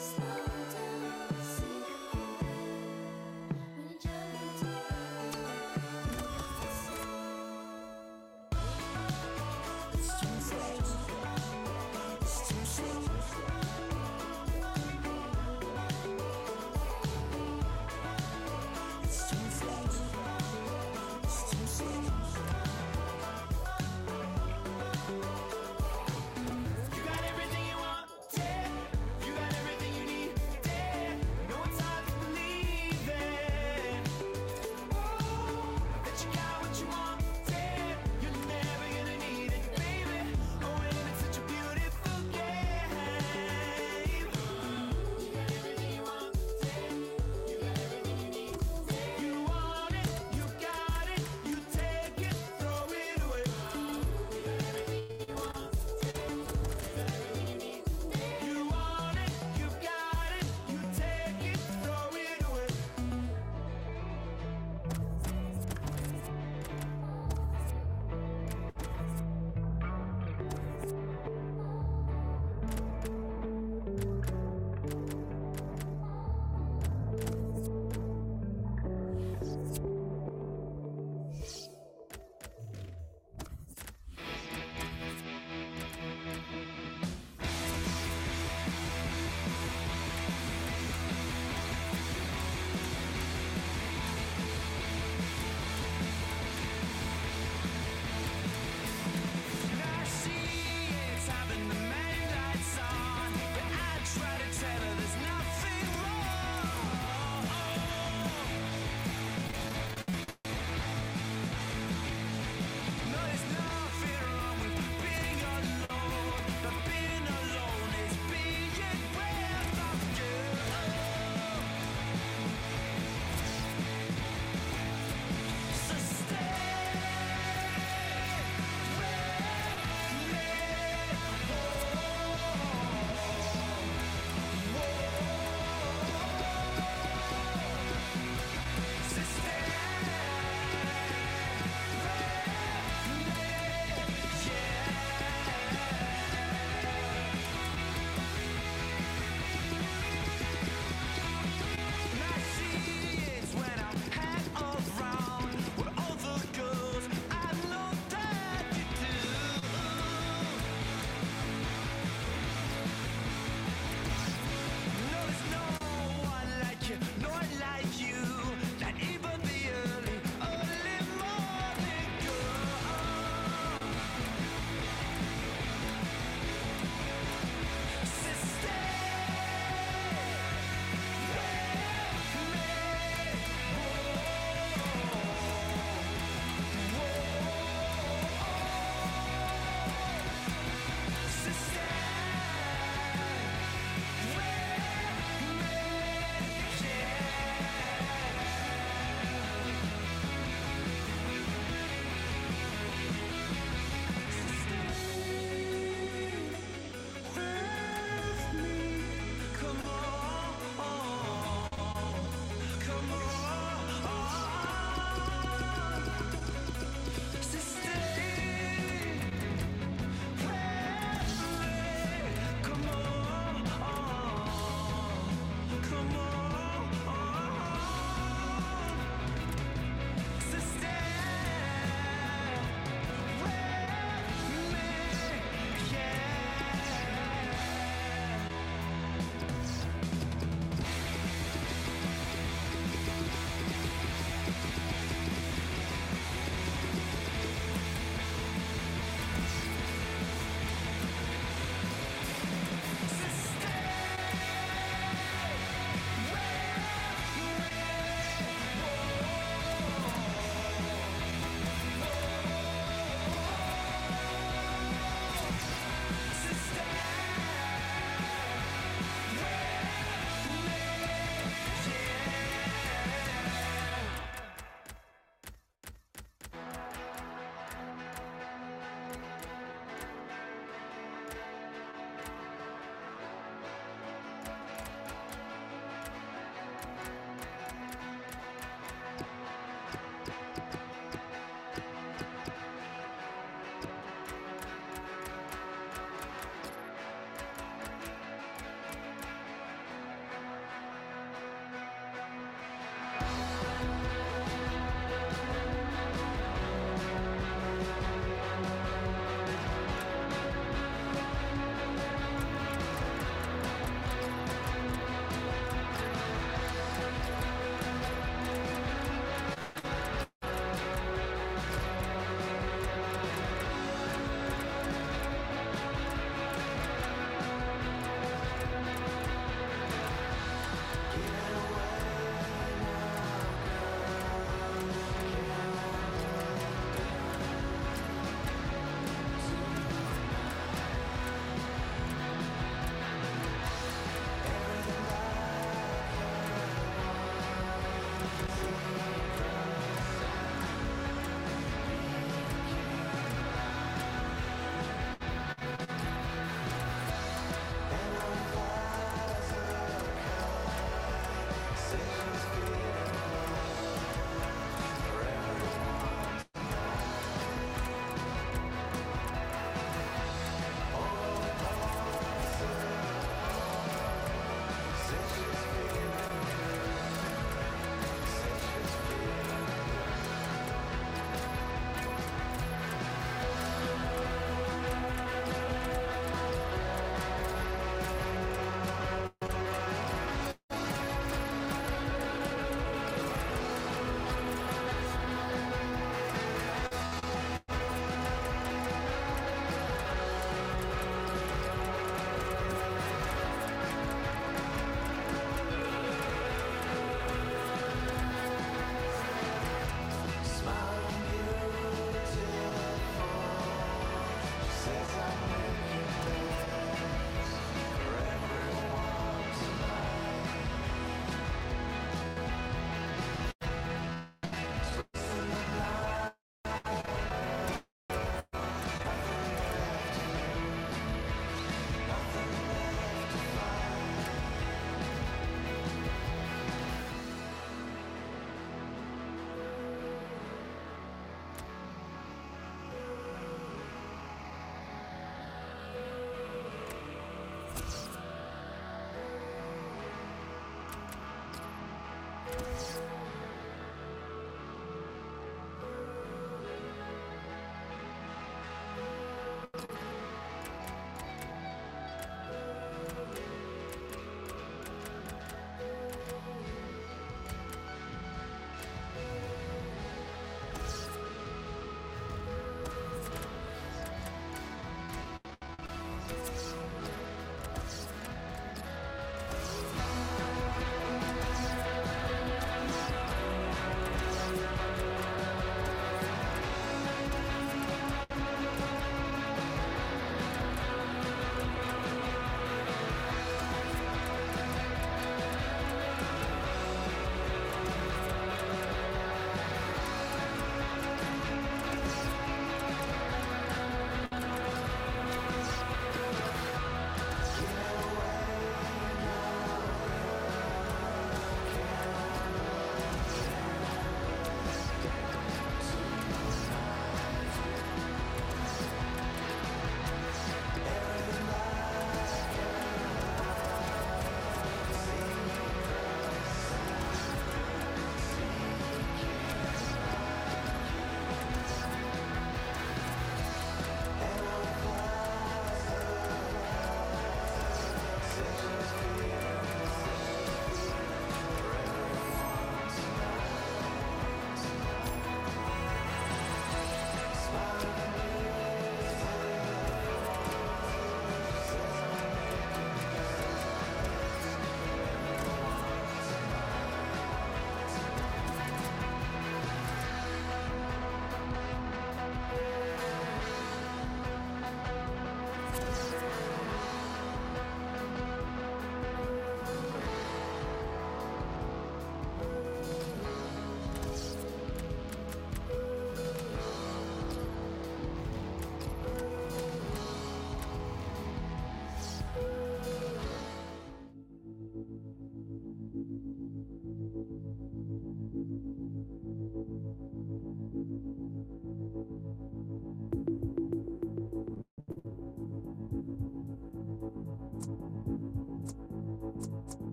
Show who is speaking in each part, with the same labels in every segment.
Speaker 1: Slow down, see the way when you jump into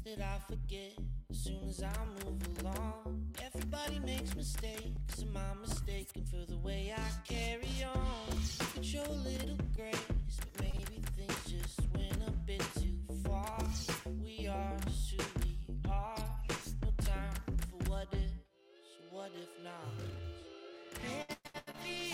Speaker 1: that I forget as soon as I move along. Everybody makes mistakes, am I mistaken for the way I carry on? You could show a little grace, but maybe things just went a bit too far. We are just who we are, no time for what if, so what if not? Heavy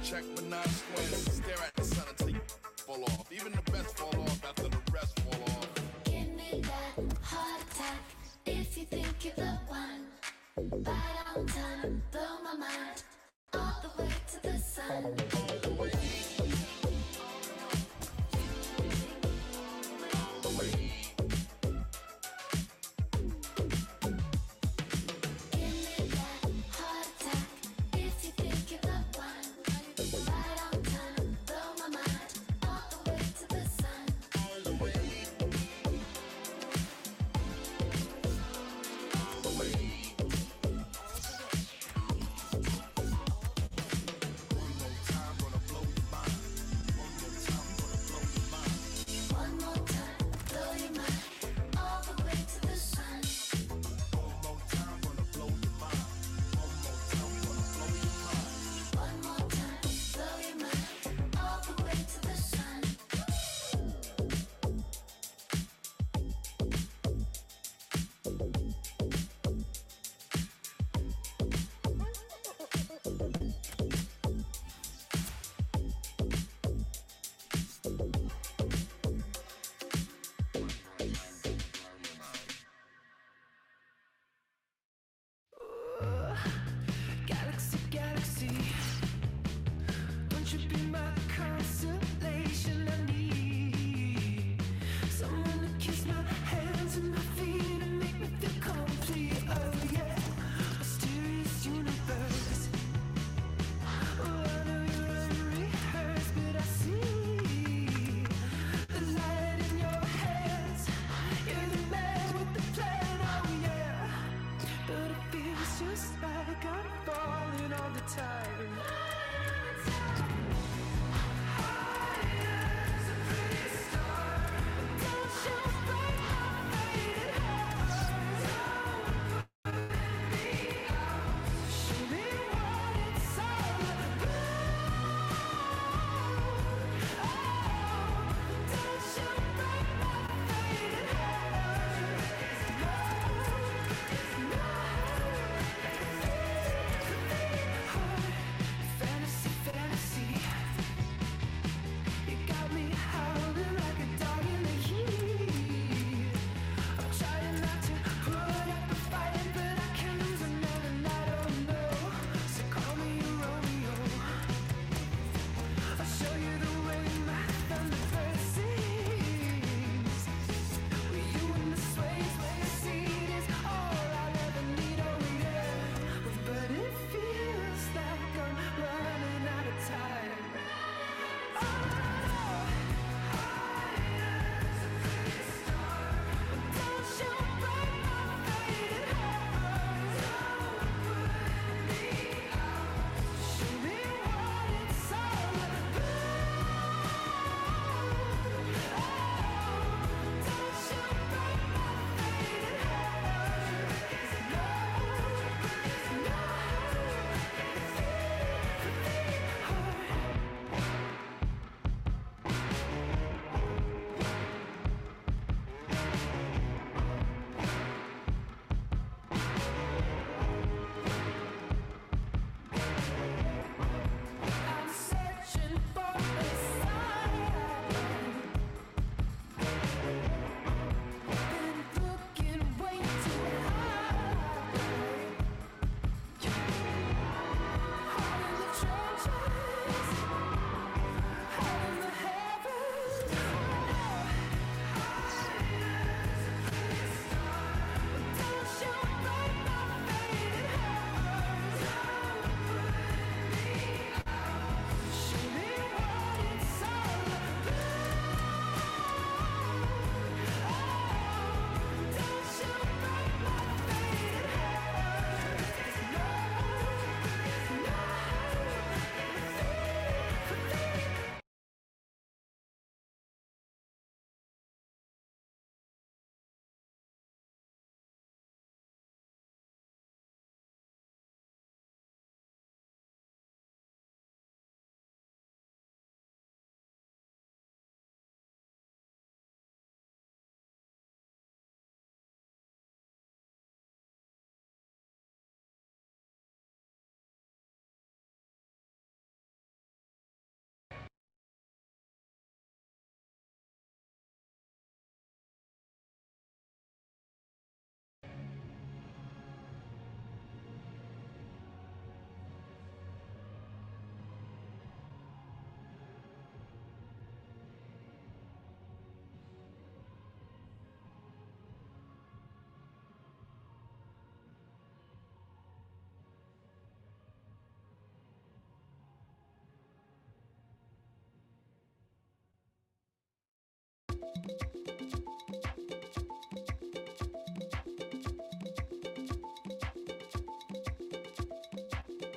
Speaker 2: check but not squint. Stare at the sun until you fall off. Even the best fall off after the rest fall off.
Speaker 3: Give me that heart attack if you think you're the one. Right on time, blow my mind all the way to the sun.
Speaker 2: All the way.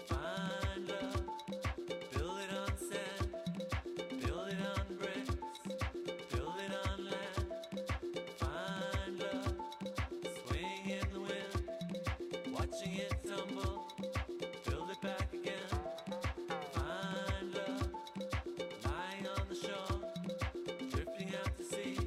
Speaker 4: Find love, build it on sand, build it on bricks, build it on land. Find love, swing in the wind, watching it tumble, build it back again. Find love, lying on the shore, drifting out to sea.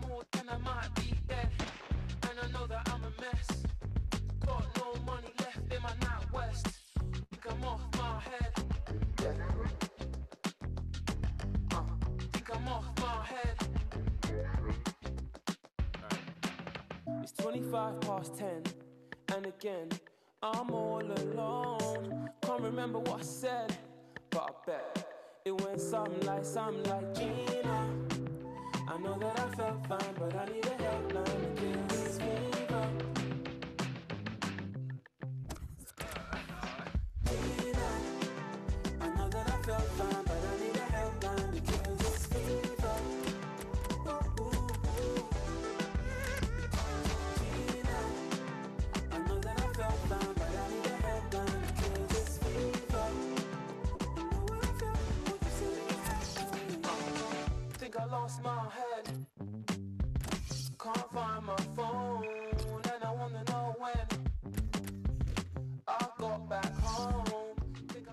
Speaker 5: more, then I might be dead. And I know that I'm a mess. Got no money left in my NatWest. Think I'm off my head. Think I'm off my head. It's 25 past 10, and again, I'm all alone. Can't remember what I said, but I bet it went something like Gina. I know that I felt fine, but I need a helpline to kill this fever. Gina, I know that I felt fine, but I need a helpline to kill this fever. Ooh, ooh, ooh. Gina, I know that I felt fine, but I need a helpline to kill this fever. You know what I felt, what you see. Think I lost my head. Can't find my phone, and I wanna know when I got back home. Think I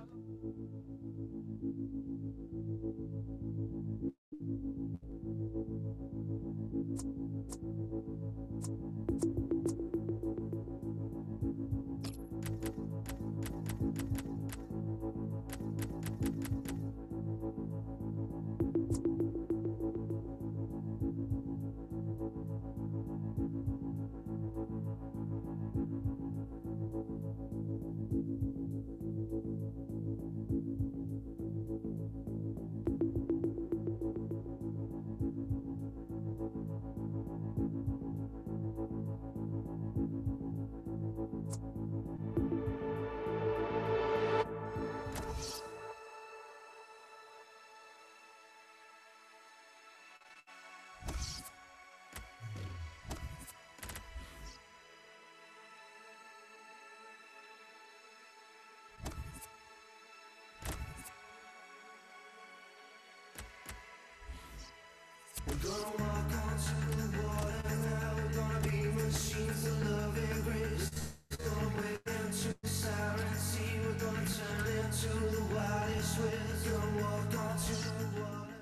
Speaker 6: We're gonna walk onto the water now. We're gonna be machines of love and grace. We're gonna wake into the siren sea. We're gonna turn into the wildest winds. Gonna walk onto the water.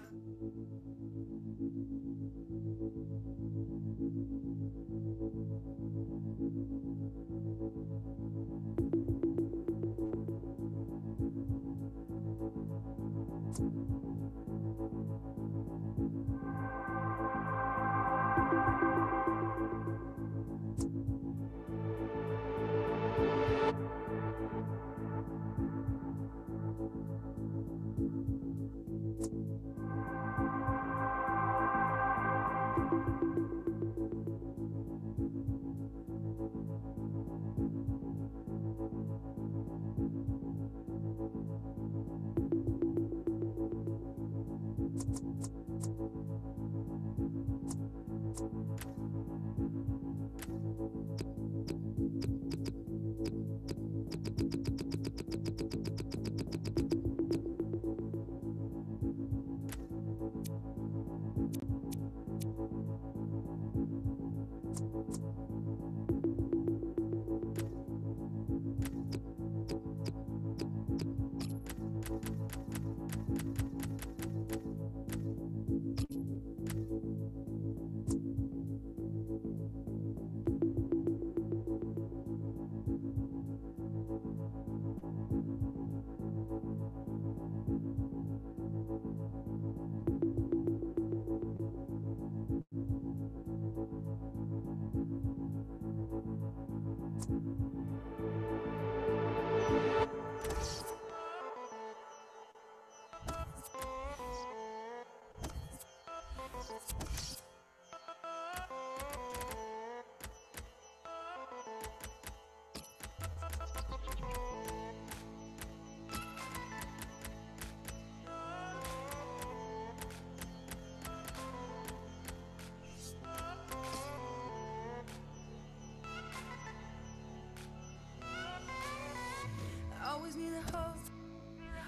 Speaker 5: always need a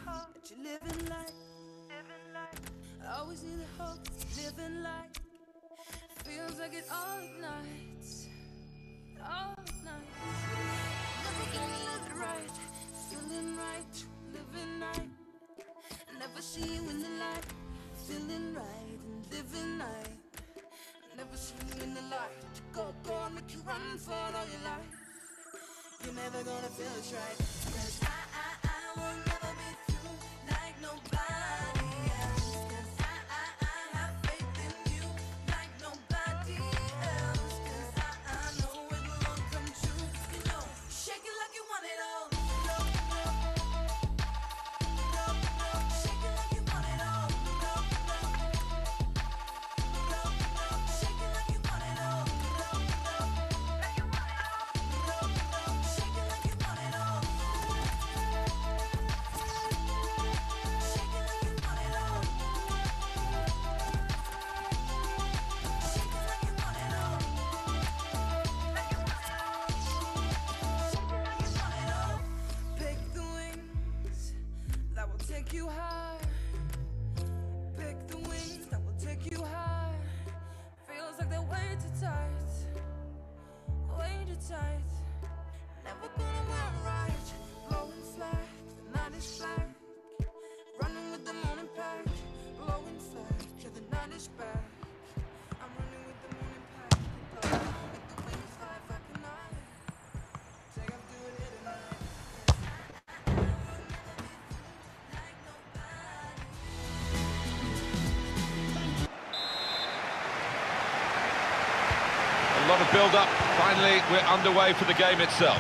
Speaker 5: hope that you're living life. I always need a hope that you're living life. Feels like it all nights, all nights. Never gonna live it right, feeling right, living right. Never see you in the light, feeling right and living right.
Speaker 6: fall all your life. You're never gonna feel it's right. 'Cause I will never be through like nobody else. 'Cause I have faith in you like nobody else. 'Cause I know it will come true. You know, shake it like you want it all. No, no, no, no. Shake it like you want it all. No, no, no, no. Shake it like you want it all. No, no, like you want it all. No, no. Shake it like you want it all. Shake it like you want it all. Shake it like you want it all. Like you want it all. Shake it like you want it all. Pick the wings that will take you high. Pick the wings that will take you high. Feels like they're way too tight. Way too tight. Never gonna run right. Blowing flag, the night is black. Running with the morning pack. Blowing flag, yeah, the night is back. I'm running with the morning pack. Make the wings fly like a knife. Take off, do it here tonight. 'Cause I will never be through like nobody.
Speaker 7: A lot of build-up. Finally, we're underway for the game itself.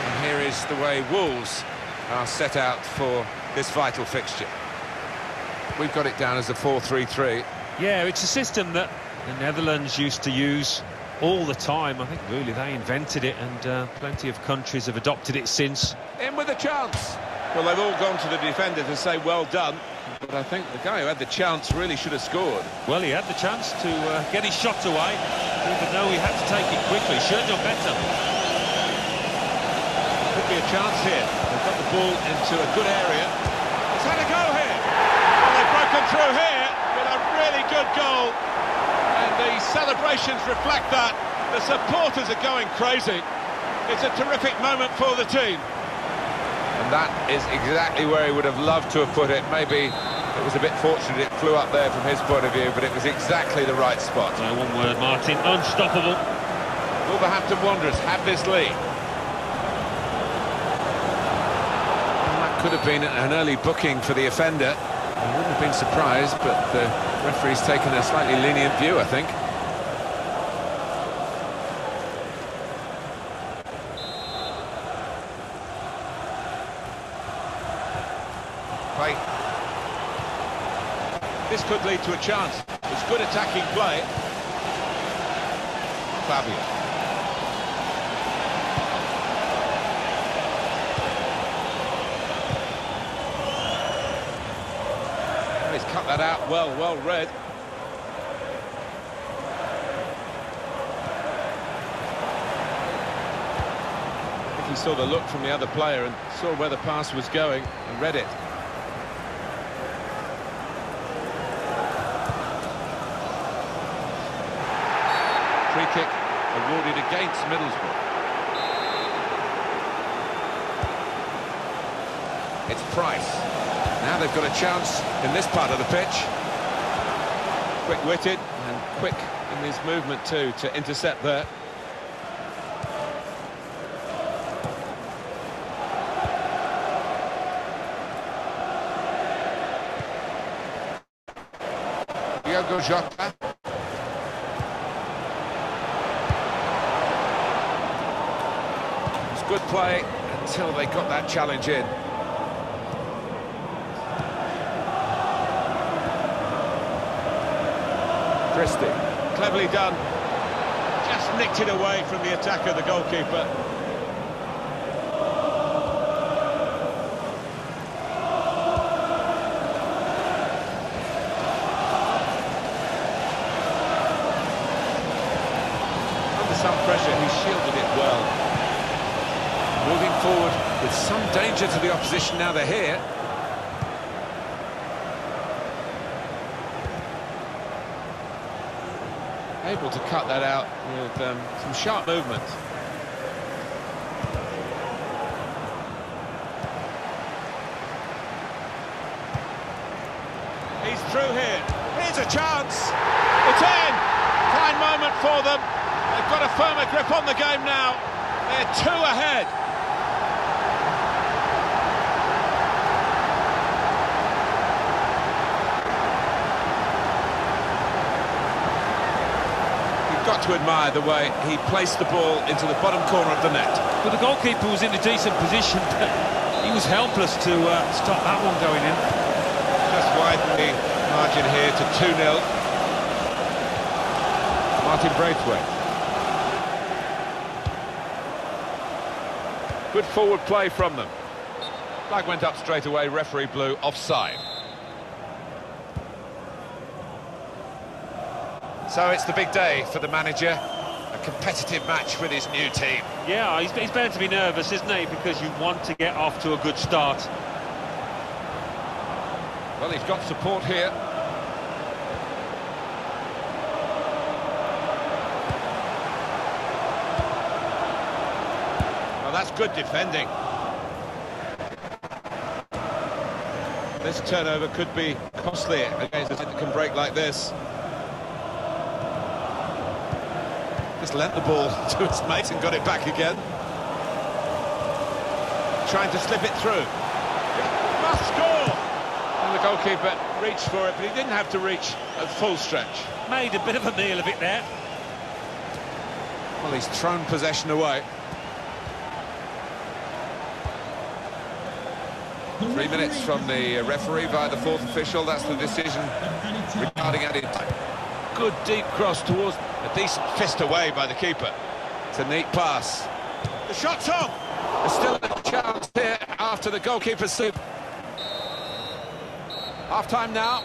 Speaker 8: And here is the way Wolves are set out for this vital fixture. We've got it down as a 4-3-3.
Speaker 9: Yeah, it's a system that the Netherlands used to use all the time. I think really they invented it, and plenty of countries have adopted it since.
Speaker 8: In with a chance.
Speaker 7: Well, they've all gone to the defender to say well done, but I think the guy who had the chance really should have scored.
Speaker 9: Well, he had the chance to get his shot away, even though he had to take it quickly. Should have done better.
Speaker 7: Could be a chance here. They've got the ball into a good area. It's had a go here. Well, they've broken through here with a really good goal. And the celebrations reflect that. The supporters are going crazy. It's a terrific moment for the team.
Speaker 8: And that is exactly where he would have loved to have put it. Maybe it was a bit fortunate it flew up there from his point of view, but it was exactly the right spot.
Speaker 9: So one word, Martin, unstoppable.
Speaker 8: Wolverhampton Wanderers have this lead. And that could have been an early booking for the offender. I wouldn't have been surprised, but the referee's taken a slightly lenient view, I think.
Speaker 7: Play. This could lead to a chance. It's good attacking play. Fabio. He's cut that out well read. I think he saw the look from the other player and saw where the pass was going and read it. Free kick awarded against Middlesbrough.
Speaker 8: It's Price. Now they've got a chance in this part of the pitch.
Speaker 7: Quick-witted and quick in his movement too to intercept there.
Speaker 8: Diogo Jota. It was good play until they got that challenge in.
Speaker 7: Christie, cleverly done. Just nicked it away from the attacker, the goalkeeper. Under some pressure, he shielded it well.
Speaker 8: Moving forward with some danger to the opposition now they're here.
Speaker 7: Able to cut that out with some sharp movement. He's through here. Here's a chance. It's in. fine moment for them. They've got a firmer grip on the game now. They're 2 ahead. You've got to admire the way he placed the ball into the bottom corner of the net.
Speaker 9: Well, the goalkeeper was in a decent position, but he was helpless to stop that one going in.
Speaker 7: Just widen the margin here to 2-0. Martin Braithwaite. Good forward play from them. Flag went up straight away, referee blew offside. So it's the big day for the manager. A competitive match with his new team.
Speaker 9: Yeah, he's bound to be nervous, isn't he? Because you want to get off to a good start.
Speaker 7: Well, he's got support here. Well, that's good defending. This turnover could be costly against a side that can break like this. Just lent the ball to his mate and got it back again. Trying to slip it through. Must score! And the goalkeeper reached for it, but he didn't have to reach at full stretch.
Speaker 9: Made a bit of a meal of it there.
Speaker 7: Well, he's thrown possession away. 3 minutes from the referee via the fourth official. That's the decision regarding added time. Good deep cross towards a decent fist away by the keeper. It's a neat pass. The shot's on! There's still a chance here after the goalkeeper's slip. Half-time now.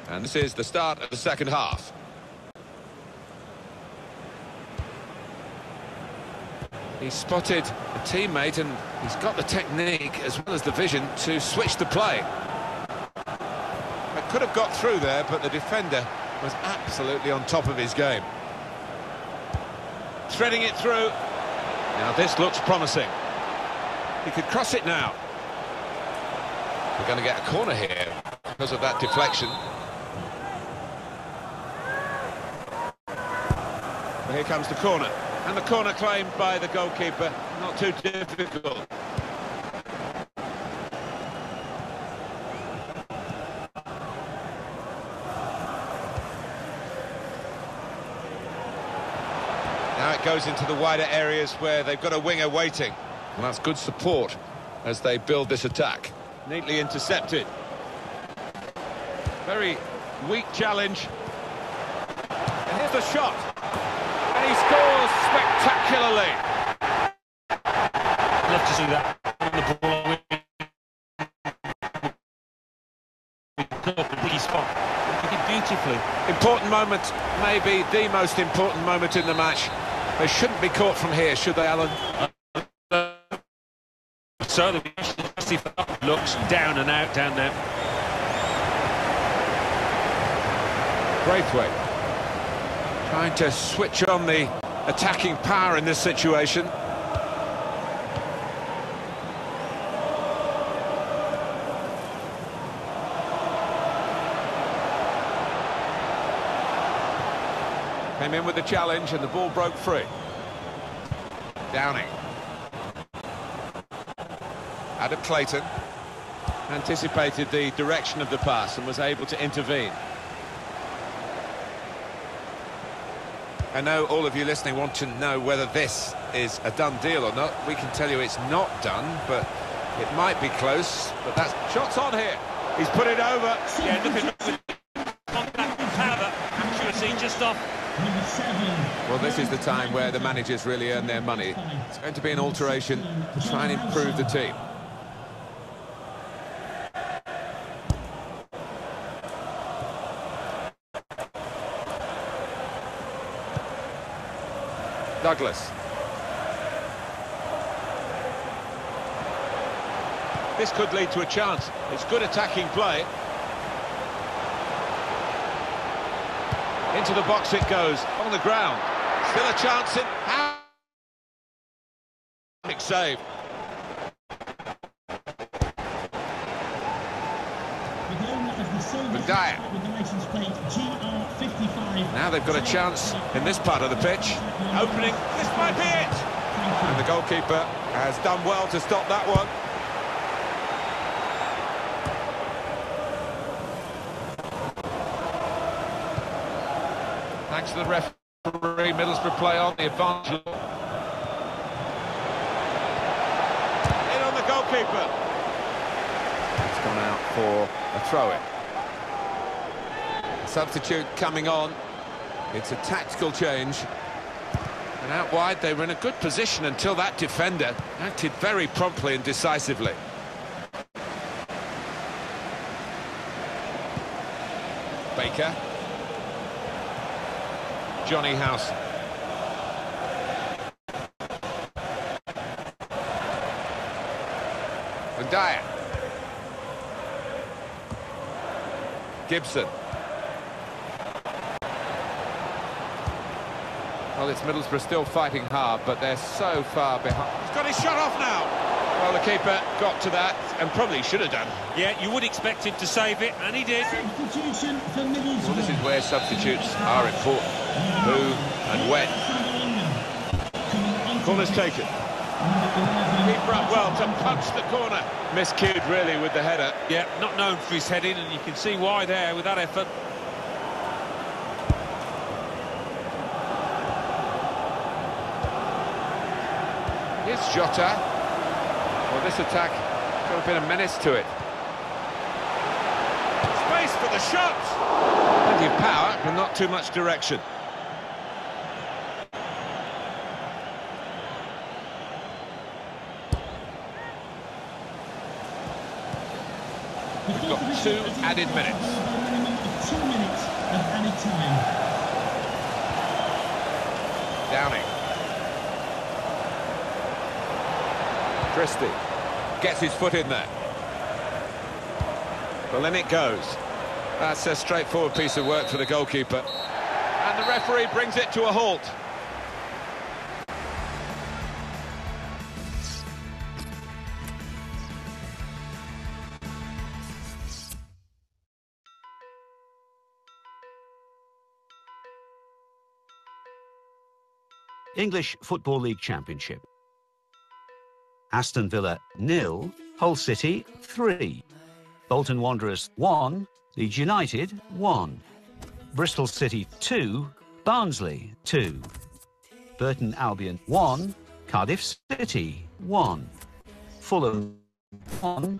Speaker 7: And this is the start of the second half. He's spotted a teammate and he's got the technique as well as the vision to switch the play. It could have got through there, but the defender was absolutely on top of his game. Threading it through. Now this looks promising. He could cross it now. We're going to get a corner here because of that deflection. Well, here comes the corner. And the corner claimed by the goalkeeper, not too difficult. Now it goes into the wider areas where they've got a winger waiting. And that's good support as they build this attack. Neatly intercepted. Very weak challenge. And here's the shot. And he scores spectacularly.
Speaker 9: Love to see that on the ball. Big spot. He did beautifully.
Speaker 7: Important moment, maybe the most important moment in the match. They shouldn't be caught from here, should they, Alan?
Speaker 9: So the looks down and out, down now.
Speaker 7: Braithwaite trying to switch on the attacking power in this situation. Came in with the challenge and the ball broke free. Downing. Adam Clayton anticipated the direction of the pass and was able to intervene. I know all of you listening want to know whether this is a done deal or not. We can tell you it's not done, but it might be close. But that's shots on here. He's put it over.
Speaker 9: Yeah, looking with contact, power, accuracy just off.
Speaker 7: Well, this is the time where the managers really earn their money. It's going to be an alteration to try and improve the team. Douglas. This could lead to a chance. It's good attacking play. Into the box it goes, on the ground. Still a chance in. Big save.
Speaker 8: Dyer. Now they've got a chance in this part of the pitch.
Speaker 9: Opening, this might be it!
Speaker 8: And the goalkeeper has done well to stop that one. Thanks to the referee, Middlesbrough play on, the advantage.
Speaker 9: In on the goalkeeper.
Speaker 8: It's gone out for a throw-in. Substitute coming on. It's a tactical change. And out wide, they were in a good position until that defender acted very promptly and decisively. Baker. Johnny Howson. And Dyer. Gibson. Well, it's Middlesbrough still fighting hard, but they're so far behind.
Speaker 9: He's got his shot off now.
Speaker 8: Well, the keeper got to that and probably should have done.
Speaker 9: Yeah, you would expect him to save it, and he did.
Speaker 6: Substitution for Middlesbrough.
Speaker 8: Well, this is where substitutes are important. Who and when.
Speaker 9: Corner's taken. Keeper up well to punch the corner.
Speaker 8: Miscued, really, with the header.
Speaker 9: Yeah, not known for his heading, and you can see why there with that effort.
Speaker 8: Here's Jota. Well, this attack got a bit of menace to it.
Speaker 9: Space for the shot.
Speaker 8: Plenty of power, but not too much direction. We've got 2 added minutes.
Speaker 6: 2 minutes of added time.
Speaker 8: Downing. Christie gets his foot in there. Well, in it goes. That's a straightforward piece of work for the goalkeeper. And the referee brings it to a halt.
Speaker 10: English Football League Championship. Aston Villa 0, Hull City 3, Bolton Wanderers 1, Leeds United 1, Bristol City 2, Barnsley 2, Burton Albion 1, Cardiff City 1, Fulham 1,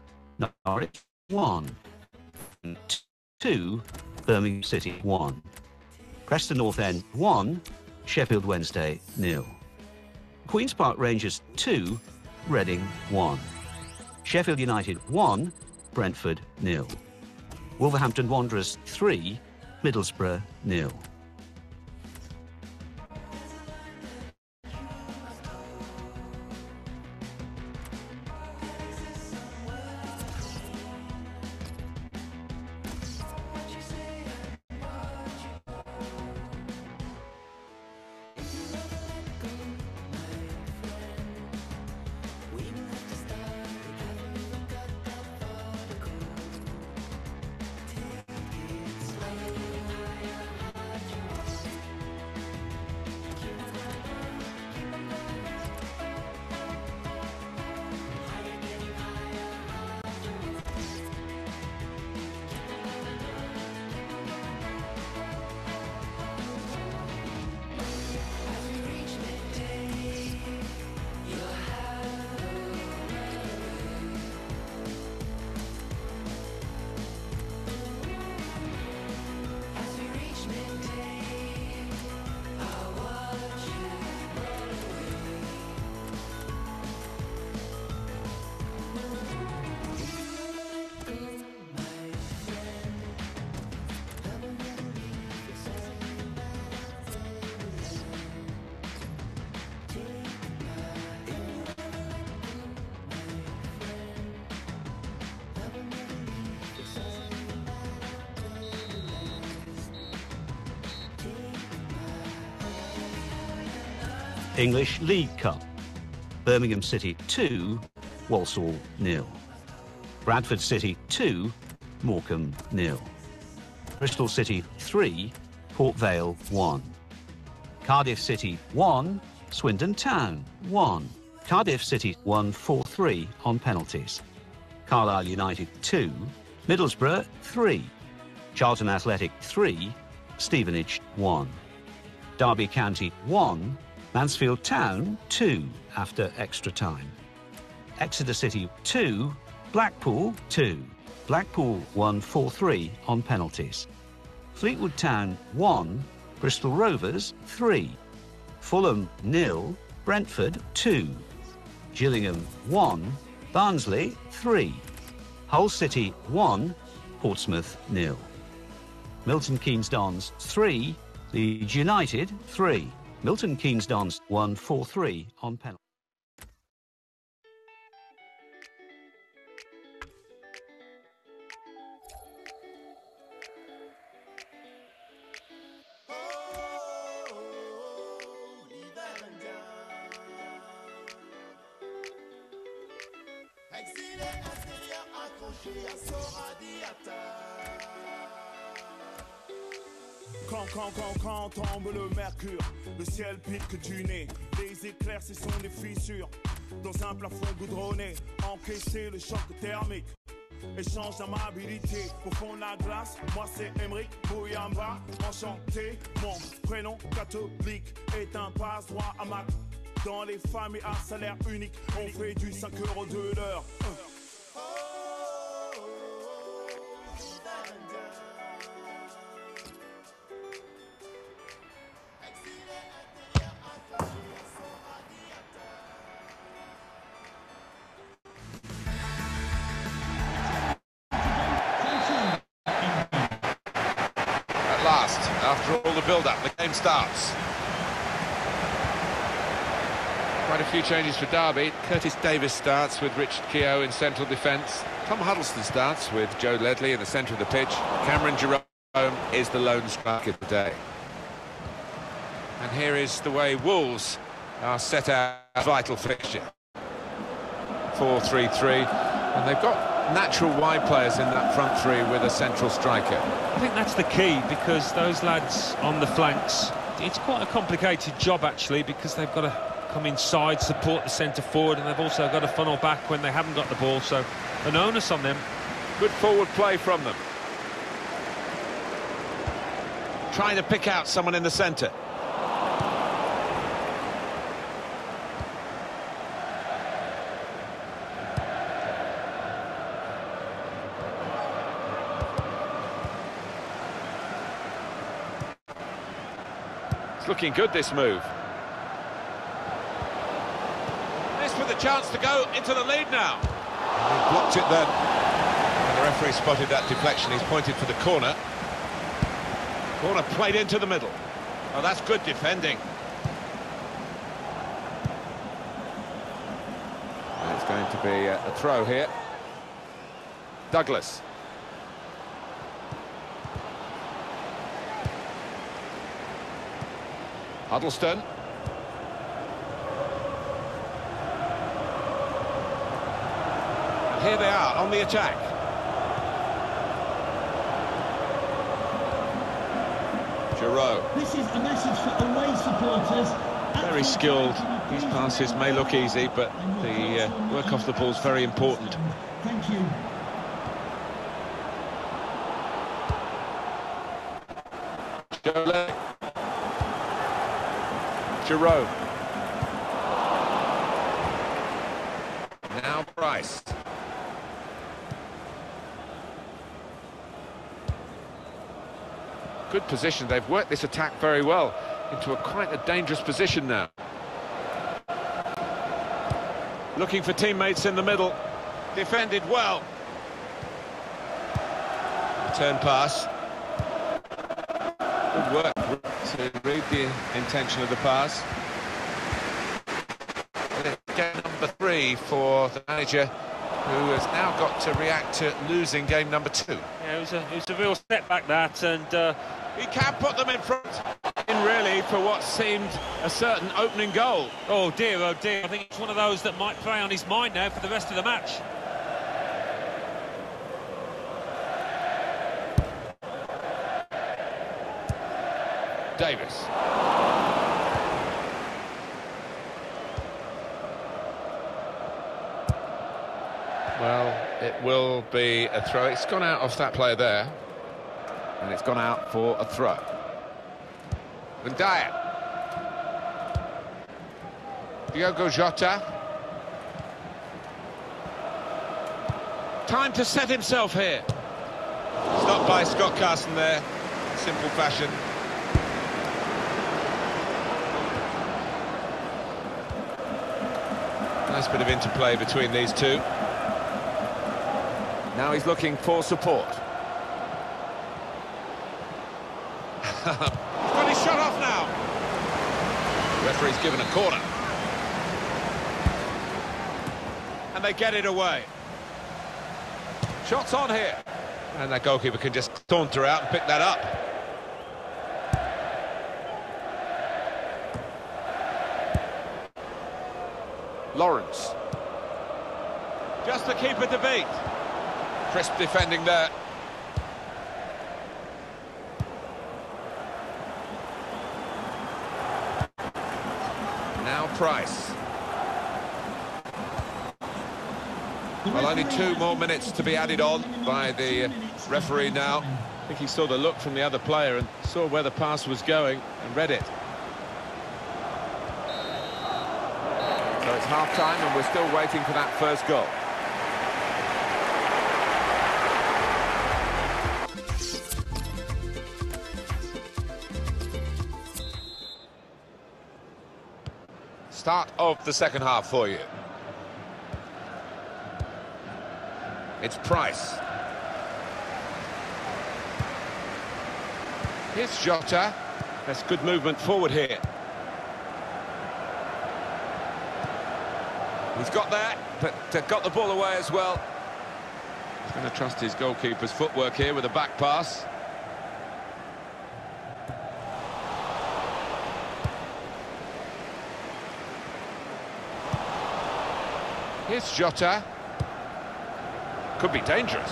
Speaker 10: Norwich 1, 2, Birmingham City 1, Preston North End 1, Sheffield Wednesday 0, Queen's Park Rangers 2, Reading 1, Sheffield United 1, Brentford 0, Wolverhampton Wanderers 3, Middlesbrough 0. English League Cup. Birmingham City 2, Walsall 0. Bradford City 2, Morecambe 0. Bristol City 3, Port Vale 1. Cardiff City 1, Swindon Town 1. Cardiff City won 4-3 on penalties. Carlisle United 2, Middlesbrough 3. Charlton Athletic 3, Stevenage 1. Derby County 1, Mansfield Town 2 after extra time. Exeter City 2, Blackpool 2. Blackpool won 4-3 on penalties. Fleetwood Town 1, Bristol Rovers 3. Fulham 0, Brentford 2. Gillingham 1, Barnsley 3. Hull City 1, Portsmouth 0. Milton Keynes Dons 3, Leeds United 3. Milton Keynes Dons won 4-3 on penalties.
Speaker 11: Quand tombe le mercure, le ciel pique du nez, les éclairs ce sont des fissures, dans un plafond goudronné, encaisser le choc thermique, échange d'amabilité, au fond de la glace, moi c'est Emeric Bouyamba, enchanté, mon prénom catholique est un passe-droit à Mac, dans les familles à salaire unique, on fait du 5 € de l'heure.
Speaker 8: After all the build-up, the game starts. Quite a few changes for Derby. Curtis Davis starts with Richard Keogh in central defence. Tom Huddleston starts with Joe Ledley in the centre of the pitch. Cameron Jerome is the lone striker today. And here is the way Wolves are set out a vital fixture. 4-3-3, and they've got natural wide players in that front three with a central striker.
Speaker 9: I think that's the key, because those lads on the flanks, it's quite a complicated job actually, because they've got to come inside, support the centre forward, and they've also got to funnel back when they haven't got the ball, so an onus on them.
Speaker 8: Good forward play from them. Trying to pick out someone in the centre. It's looking good, this move. This with a chance to go into the lead now. And he blocked it then. And the referee spotted that deflection. He's pointed for the corner. Corner played into the middle. Oh, that's good defending. It's going to be a throw here. Douglas. Huddleston. And here they are on the attack. Giroud.
Speaker 12: This is a message for away supporters.
Speaker 9: Very skilled. These passes may look easy, but the work off the ball is very important.
Speaker 12: Thank you.
Speaker 8: Giroud. Now Price. Good position. They've worked this attack very well into quite a dangerous position now. Looking for teammates in the middle. Defended well. Return pass. Good work to read the intention of the pass. And it's game number 3 for the manager, who has now got to react to losing game number 2.
Speaker 9: Yeah, it was a real setback, that, and
Speaker 8: he can put them in front, really, for what seemed a certain opening goal.
Speaker 9: Oh dear, oh dear. I think it's one of those that might play on his mind now for the rest of the match.
Speaker 8: Davis. Well, it will be a throw. It's gone out off that player there. And it's gone out for a throw. And Dyer. Diogo Jota. Time to set himself here. Stopped by Scott Carson there. Simple fashion. Nice bit of interplay between these two. Now he's looking for support. He's got his shot off now. The referee's given a corner. And they get it away. Shots on here. And that goalkeeper can just saunter out and pick that up. Lawrence. Just the keeper to beat. Crisp defending there. Now Price. Well, only 2 more minutes to be added on by the referee now.
Speaker 7: I think he saw the look from the other player and saw where the pass was going and read it.
Speaker 8: So it's half-time and we're still waiting for that first goal. Start of the second half for you. It's Price. Here's Jota.
Speaker 7: That's good movement forward here.
Speaker 8: He's got that, but got the ball away as well.
Speaker 7: He's going to trust his goalkeeper's footwork here with a back pass.
Speaker 8: Here's Jota. Could be dangerous.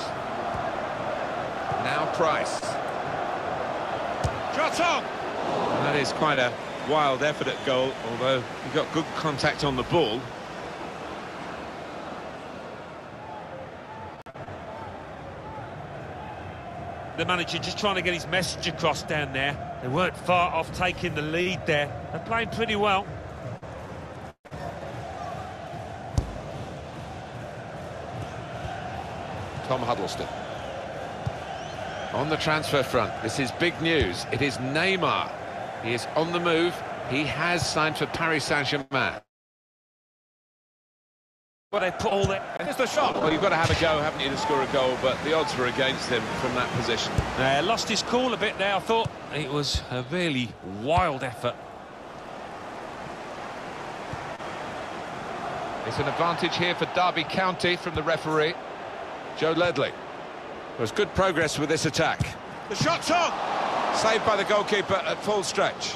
Speaker 8: Now Price.
Speaker 7: Jota! That is quite a wild effort at goal, although he got good contact on the ball.
Speaker 9: The manager just trying to get his message across down there. They weren't far off taking the lead there. They're playing pretty well.
Speaker 8: Tom Huddleston. On the transfer front, this is big news. It is Neymar. He is on the move. He has signed for Paris Saint-Germain.
Speaker 9: Well, they put all that...
Speaker 8: Here's the shot.
Speaker 7: Well, you've got to have a go, haven't you, to score a goal, but the odds were against him from that position.
Speaker 9: Lost his cool a bit there, I thought. It was a really wild effort.
Speaker 8: It's an advantage here for Derby County from the referee, Joe Ledley. There's good progress with this attack.
Speaker 7: The shot's on!
Speaker 8: Saved by the goalkeeper at full stretch.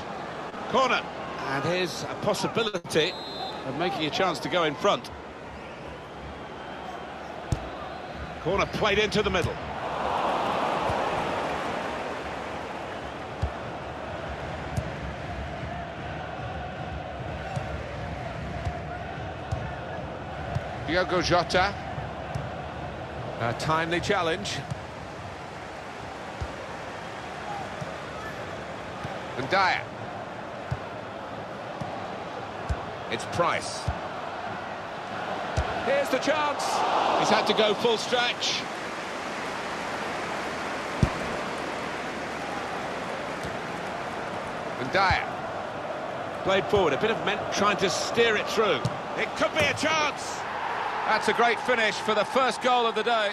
Speaker 7: Corner. And here's a possibility of making a chance to go in front. Corner played into the middle.
Speaker 8: Diogo Jota. A timely challenge. And Dyer. It's Price. Here's the chance.
Speaker 7: He's had to go full stretch.
Speaker 8: And Dyer.
Speaker 7: Played forward, a bit of men trying to steer it through. It could be a chance.
Speaker 8: That's a great finish for the first goal of the day.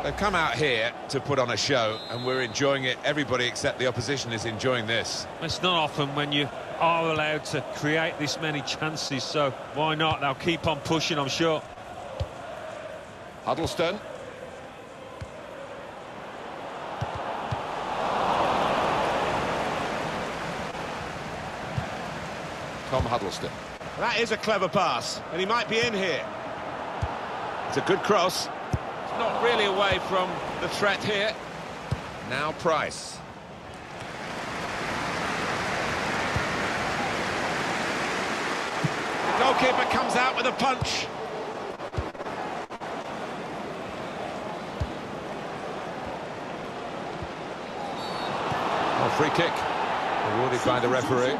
Speaker 8: They've come out here to put on a show, and we're enjoying it. Everybody except the opposition is enjoying this.
Speaker 9: It's not often when you are allowed to create this many chances, so why not? They'll keep on pushing, I'm sure.
Speaker 8: Huddleston. Tom Huddleston.
Speaker 7: That is a clever pass, and he might be in here. It's a good cross. It's not really away from the threat here.
Speaker 8: Now Price.
Speaker 7: The goalkeeper comes out with a punch.
Speaker 8: Free kick awarded by the referee.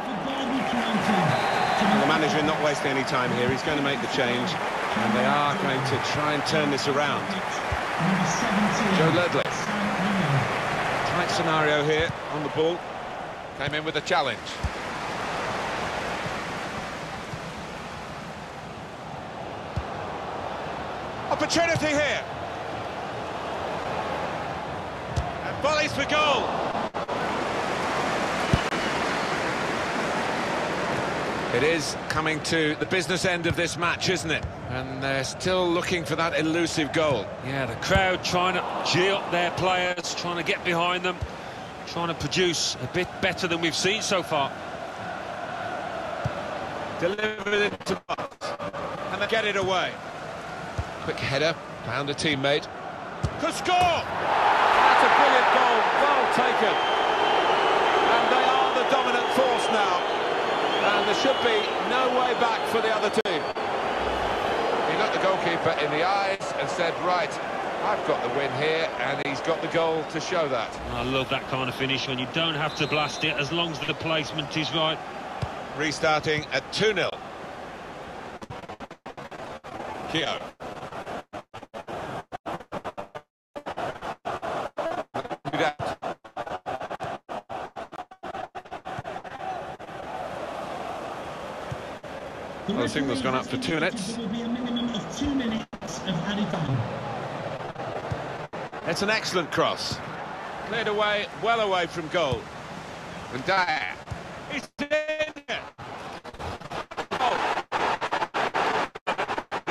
Speaker 7: The manager not wasting any time here. He's going to make the change, and they are going to try and turn this around.
Speaker 8: Joe Ledley.
Speaker 7: Tight scenario here on the ball.
Speaker 8: Came in with a challenge.
Speaker 7: Opportunity here. And volleys for goal.
Speaker 8: It is coming to the business end of this match, isn't it? And they're still looking for that elusive goal.
Speaker 9: Yeah, the crowd trying to gee up their players, trying to get behind them, trying to produce a bit better than we've seen so far.
Speaker 7: Delivered it to the box, and they get it away.
Speaker 8: Quick header, found a teammate.
Speaker 7: Could score! That's a brilliant goal, well taken. And they are the dominant force now. And there should be no way back for the other team.
Speaker 8: He looked the goalkeeper in the eyes and said, right, I've got the win here, and he's got the goal to show that.
Speaker 9: I love that kind of finish when you don't have to blast it as long as the placement is right.
Speaker 7: Restarting at 2-0. Keogh.
Speaker 12: The
Speaker 7: signal's gone up for 2 minutes.
Speaker 12: There will be a minimum of 2 minutes of added time.
Speaker 7: It's an excellent cross. Cleared away, well away from goal.
Speaker 8: And Dyer.
Speaker 7: He's in there. Oh.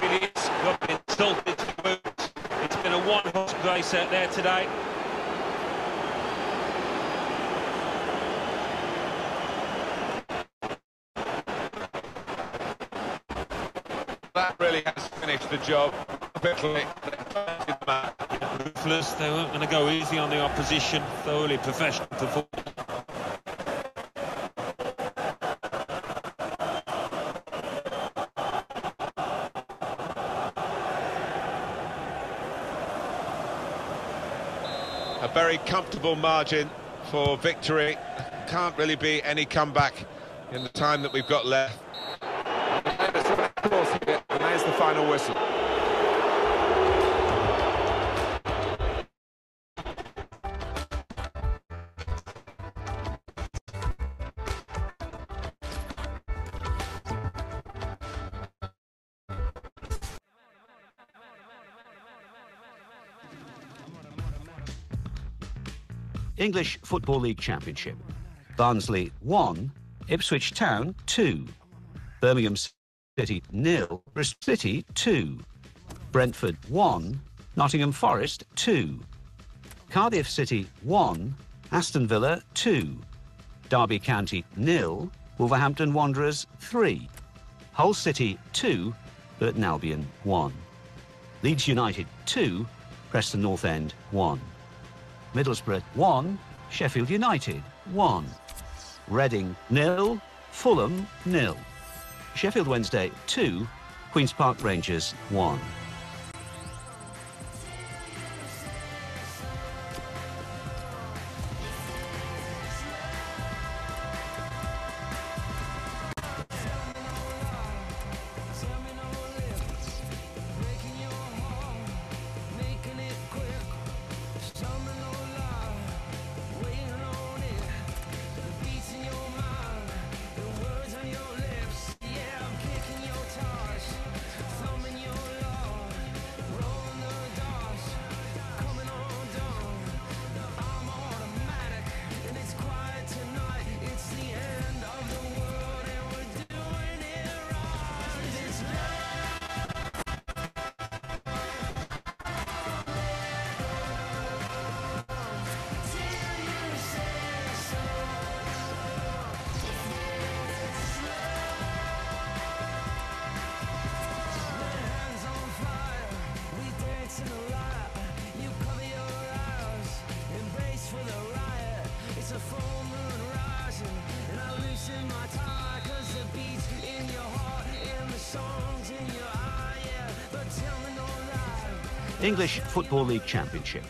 Speaker 9: Really is got insulted to boot. It's been a one-horse race out there today.
Speaker 8: That really has finished the job.
Speaker 9: Ruthless, they weren't going to go easy on the opposition. Thoroughly professional performance.
Speaker 7: A very comfortable margin for victory. Can't really be any comeback in the time that we've got left.
Speaker 8: And there's the final whistle.
Speaker 10: English Football League Championship. Barnsley 1, Ipswich Town 2, Birmingham City 0, Bristol City 2, Brentford 1, Nottingham Forest 2, Cardiff City 1, Aston Villa 2, Derby County 0, Wolverhampton Wanderers 3, Hull City 2, Burton Albion 1, Leeds United 2, Preston North End 1, Middlesbrough 1, Sheffield United 1, Reading 0, Fulham 0, Sheffield Wednesday 2, Queen's Park Rangers 1.
Speaker 6: a full moon rising, and I loosen my tie, 'cause the beats in your heart and the songs in your eye, yeah, but tell me no lie.
Speaker 10: English Football League Championship.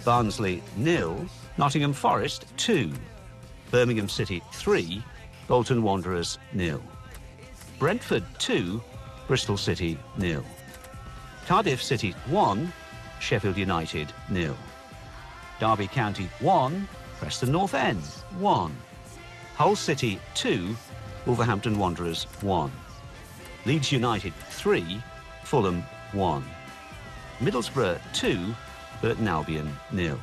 Speaker 10: Barnsley 0, Nottingham Forest 2, Birmingham City 3, Bolton Wanderers 0, Brentford 2, Bristol City 0, Cardiff City 1, Sheffield United 0, Derby County 1, Preston North End 1, Hull City 2, Wolverhampton Wanderers 1, Leeds United 3, Fulham 1, Middlesbrough 2, Burton Albion 0,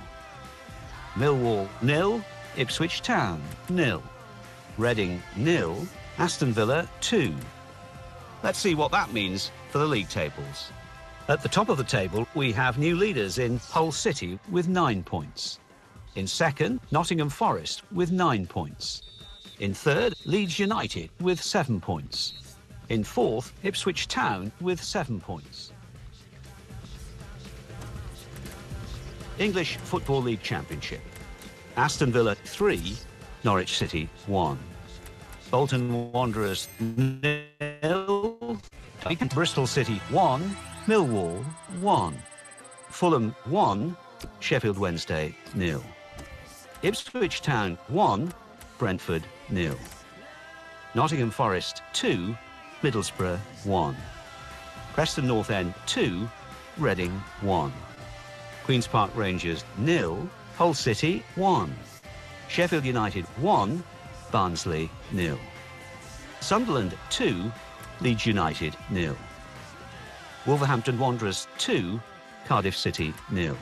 Speaker 10: Millwall 0, Ipswich Town 0, Reading 0, Aston Villa 2. Let's see what that means for the league tables. At the top of the table, we have new leaders in Hull City with 9 points. In second, Nottingham Forest with 9 points. In third, Leeds United with 7 points. In fourth, Ipswich Town with 7 points. English Football League Championship. Aston Villa 3, Norwich City 1. Bolton Wanderers 0, Bristol City 1, Millwall 1. Fulham 1, Sheffield Wednesday 0. Ipswich Town 1, Brentford 0. Nottingham Forest 2, Middlesbrough 1. Preston North End 2, Reading 1. Queen's Park Rangers 0, Hull City 1. Sheffield United 1, Barnsley 0. Sunderland 2, Leeds United 0. Wolverhampton Wanderers 2, Cardiff City 0.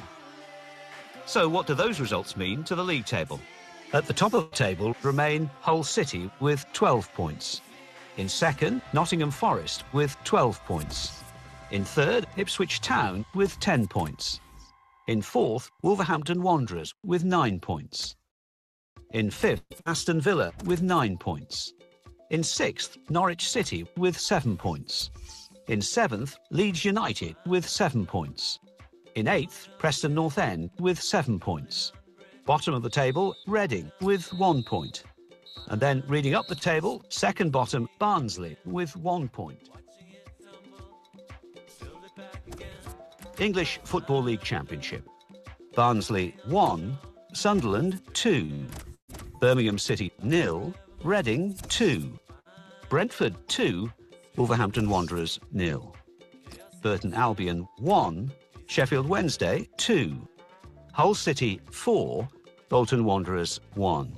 Speaker 10: So what do those results mean to the league table? At the top of the table remain Hull City with 12 points. In second, Nottingham Forest with 12 points. In third, Ipswich Town with 10 points. In fourth, Wolverhampton Wanderers with 9 points. In fifth, Aston Villa with 9 points. In sixth, Norwich City with 7 points. In seventh, Leeds United with 7 points. In eighth, Preston North End with 7 points. Bottom of the table, Reading with 1 point. And then reading up the table, second bottom, Barnsley with 1 point. English Football League Championship. Barnsley 1, Sunderland 2, Birmingham City 0, Reading 2, Brentford 2, Wolverhampton Wanderers 0, Burton Albion 1, Sheffield Wednesday 2, Hull City 4, Bolton Wanderers 1,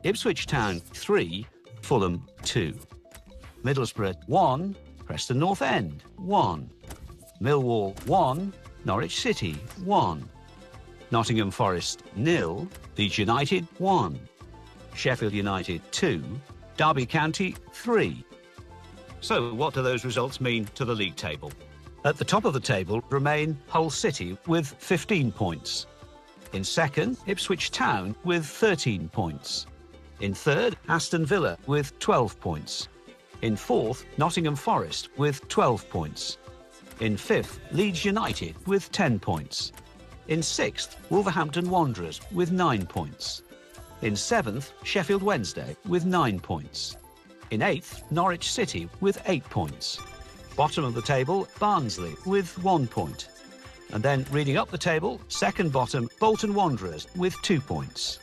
Speaker 10: Ipswich Town 3, Fulham 2, Middlesbrough 1, Preston North End 1, Millwall 1, Norwich City 1, Nottingham Forest 0, Leeds United 1, Sheffield United 2, Derby County 3. So what do those results mean to the league table? At the top of the table remain Hull City with 15 points. In second, Ipswich Town with 13 points. In third, Aston Villa with 12 points. In fourth, Nottingham Forest with 12 points. In fifth, Leeds United with 10 points. In sixth, Wolverhampton Wanderers with 9 points. In seventh, Sheffield Wednesday with 9 points. In eighth, Norwich City with 8 points. Bottom of the table, Barnsley with 1 point. And then reading up the table, second bottom, Bolton Wanderers with 2 points.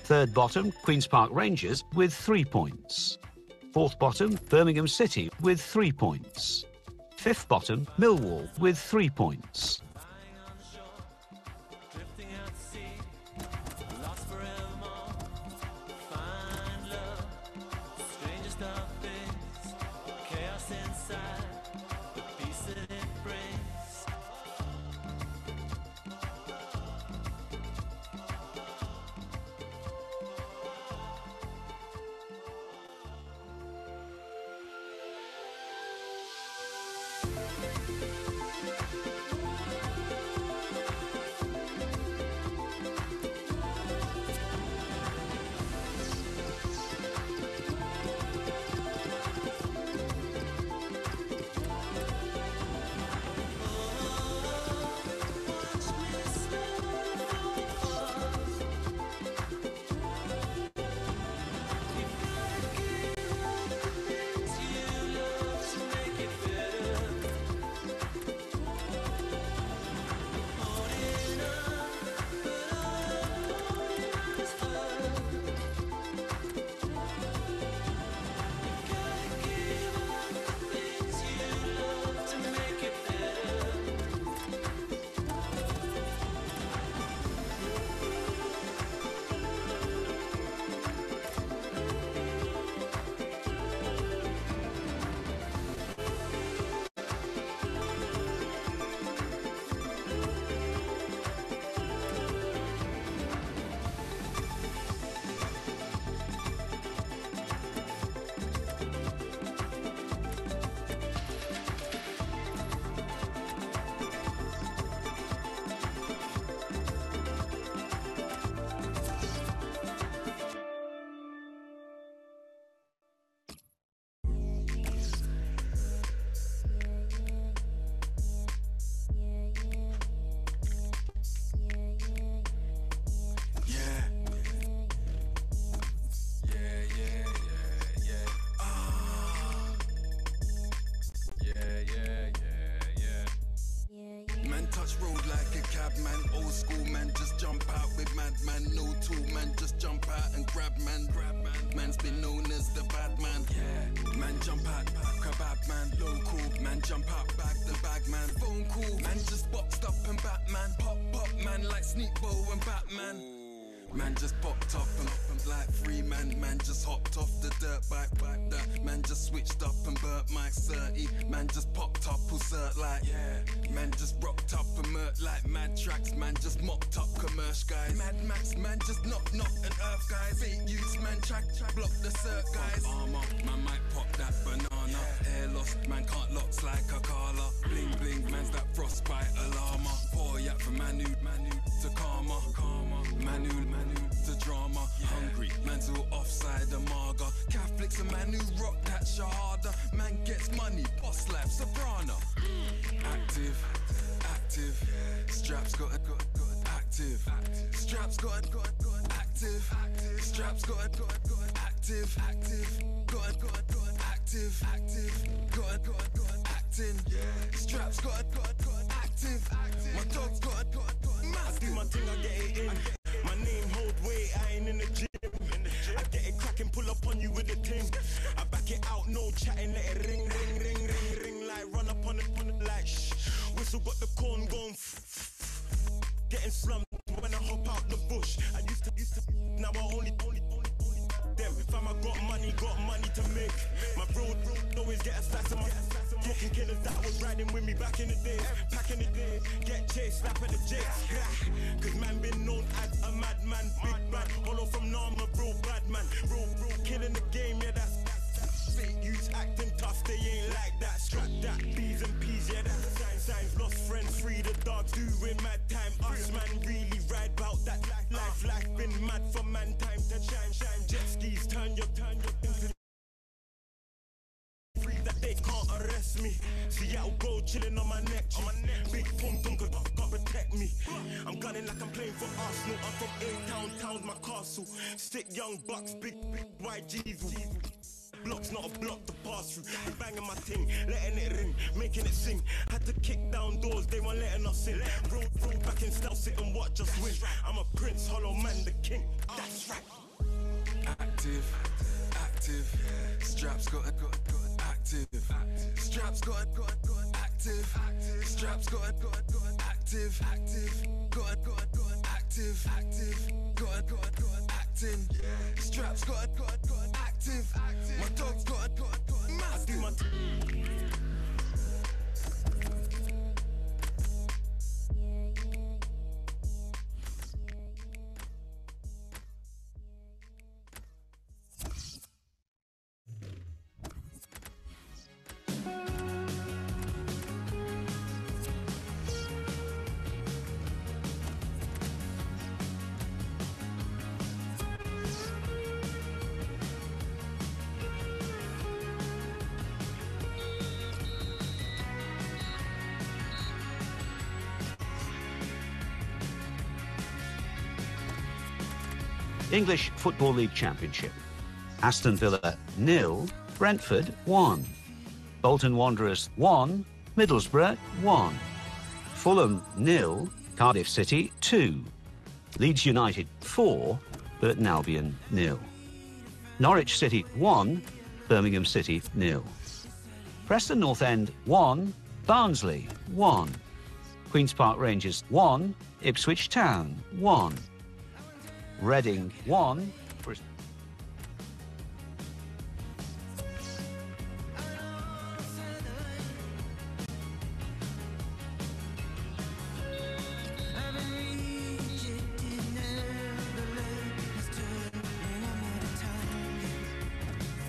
Speaker 10: Third bottom, Queen's Park Rangers with 3 points. Fourth bottom, Birmingham City with 3 points. Fifth bottom, Millwall with 3 points.
Speaker 13: madman. No tool, man, just jump out and grab man. Man's been known as the bad man. Yeah, man, jump out, kebab man. Local, man, jump out, bag the bag man. Phone call, man, just boxed up and Batman. Pop, man, like Sneak Bow and Batman. Man just popped up and like free man. Man just hopped off the dirt bike. That man just switched up and burnt my 30. Man just popped up, cert like yeah. Man just rocked up and murked like mad tracks. Man just mopped up commercial guys. Mad Max, man just knock and earth guys. Fake youths, man track block the cert guys. Armor, man might pop that banana. Hair lost, man can't locks like a Carla. Bling bling, man's that frostbite alarma. Pour yak from Manu to Karma. Manu to drama. Hungry, man's all offside the marga. Catholics and man who rock that shahada. Man gets money, boss life, soprano. Active. Straps got active. Straps got active. Straps got active. Acting. Straps got active. My dog's got massive.
Speaker 11: I do my thing, I get it in. My name hold weight, I ain't in the gym. I get it cracking, pull up on you with the ting. I back it out, no chatting, let it ring. Like run up on it like shh. Whistle got the corn going getting slumped when I hop out the bush. I used to, now I only them. Fam, I got money to make. My bro always get a slice of my talking killers that was riding with me back in the days. Get chased, slap at the jakes. Cause man been known as a madman, big man. Hollow from Nama, bro, bad man. Bro, killing the game, yeah, that's fake youths acting tough, they ain't like that. Strap that, B's and P's, yeah, that's signs. Lost friends, free the dogs, doing mad time. Us, man, really ride about that life been mad for man, time to shine. Jet skis, turn your into free that they can't arrest me. Seattle gold chilling on my neck. Big pum pum, cause God protect me. I'm gunning like I'm playing for Arsenal. I'm from A-Town, town's my castle. Stick young bucks, big YGs. Blocks, not a block to pass through. Banging my thing, letting it ring, making it sing. Had to kick down doors, they weren't letting us in. Roll back in style, sit and watch us win. I'm a prince, hollow man, the king. That's right.
Speaker 13: Active. Straps got active. Straps got active. Straps got active. Acting. Straps got active. My dog's got massive.
Speaker 10: English Football League Championship. Aston Villa 0, Brentford 1. Bolton Wanderers 1, Middlesbrough 1. Fulham 0, Cardiff City 2. Leeds United 4, Burton Albion 0. Norwich City 1, Birmingham City 0. Preston North End 1, Barnsley 1. Queen's Park Rangers 1, Ipswich Town 1. Reading 1.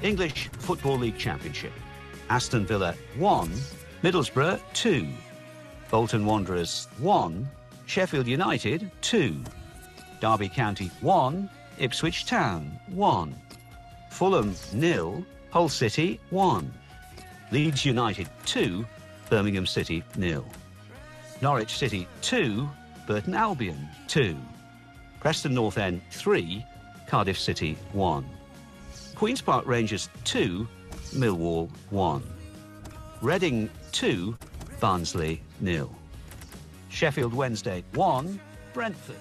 Speaker 10: English Football League Championship. Aston Villa 1, Middlesbrough 2. Bolton Wanderers 1, Sheffield United 2. Derby County 1, Ipswich Town 1. Fulham 0, Hull City 1. Leeds United 2, Birmingham City 0. Norwich City 2, Burton Albion 2. Preston North End 3, Cardiff City 1. Queen's Park Rangers 2, Millwall 1. Reading 2, Barnsley 0. Sheffield Wednesday 1, Brentford.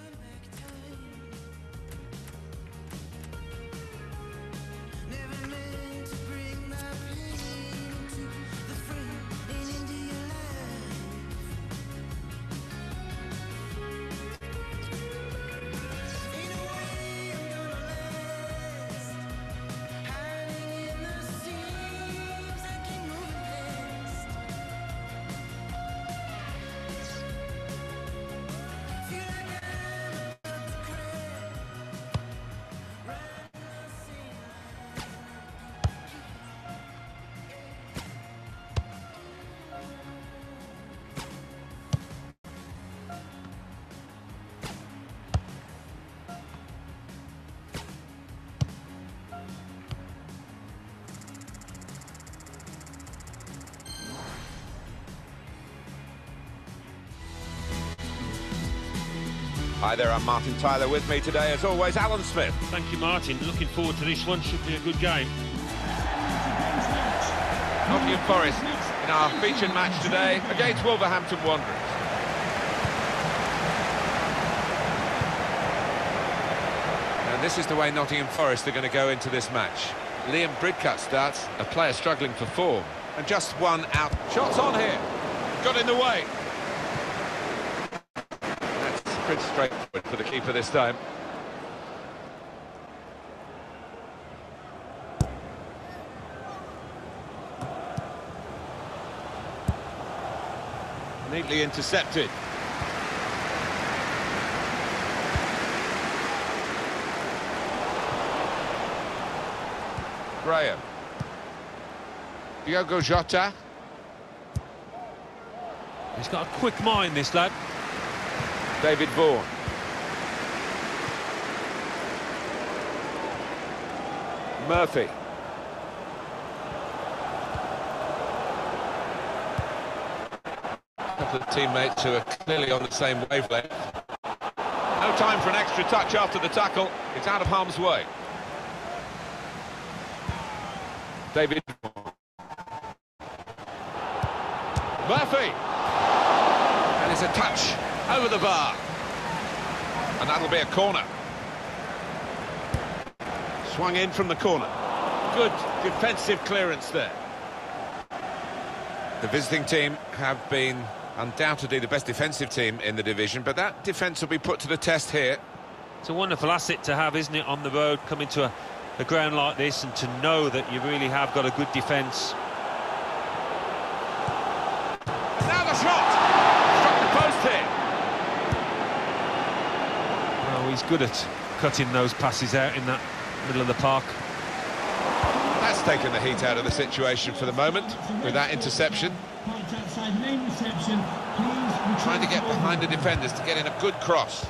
Speaker 8: Hi there, I'm Martin Tyler. With me today, as always, Alan Smith.
Speaker 9: Thank you, Martin. Looking forward to this one. Should be a good game.
Speaker 8: Nottingham Forest in our featured match today against Wolverhampton Wanderers. And this is the way Nottingham Forest are going to go into this match. Liam Bridcut starts, a player struggling for form. And just one out. Shots on here. Got in the way. That's pretty straightforward for the keeper this time. Neatly intercepted. Graham. Diogo Jota.
Speaker 9: He's got a quick mind, this lad.
Speaker 8: David Vaughan. Murphy. A couple of teammates who are clearly on the same wavelength. No time for an extra touch after the tackle. It's out of harm's way. David Murphy, and it's a touch over the bar, and that'll be a corner. Swung in from the corner. Good defensive clearance there. The visiting team have been undoubtedly the best defensive team in the division, but that defence will be put to the test here.
Speaker 9: It's a wonderful asset to have, isn't it, on the road, coming to a ground like this, and to know that you really have got a good defence.
Speaker 8: Now the shot! Struck the post here.
Speaker 9: Well, he's good at cutting those passes out in that middle of the park.
Speaker 8: That's taken the heat out of the situation for the moment with that interception. Trying to get behind the defenders to get in a good cross.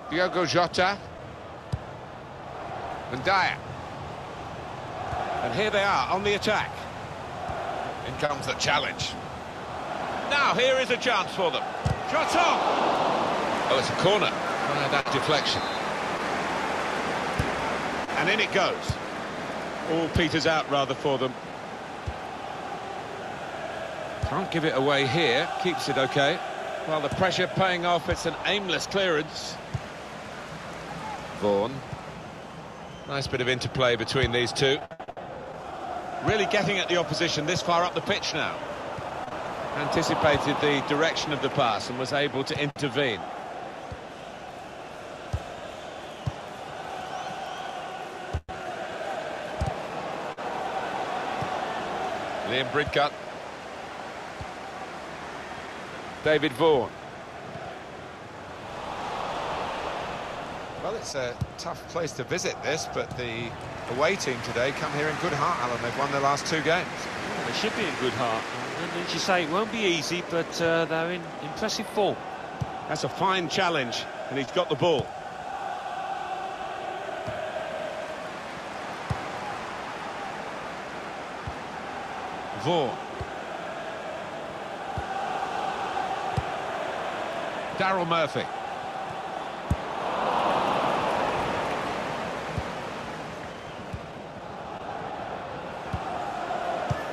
Speaker 8: Diogo Jota and Dyer, and here they are on the attack. In comes the challenge. Now here is a chance for them. Shot on! Oh, it's a corner. That deflection, and in it goes. All peters out rather for them. Can't give it away here. Keeps it okay. Well, the pressure paying off. It's an aimless clearance. Vaughan. Nice bit of interplay between these two. Really getting at the opposition this far up the pitch now. Anticipated the direction of the pass and was able to intervene. Liam Bridcut. David Vaughan. Well, it's a tough place to visit this, but the away team today come here in good heart, Alan. They've won their last two games.
Speaker 9: They should be in good heart. And as you say, it won't be easy, but they're in impressive form.
Speaker 7: That's a fine challenge, and he's got the ball. Vaughan.
Speaker 8: Daryl Murphy.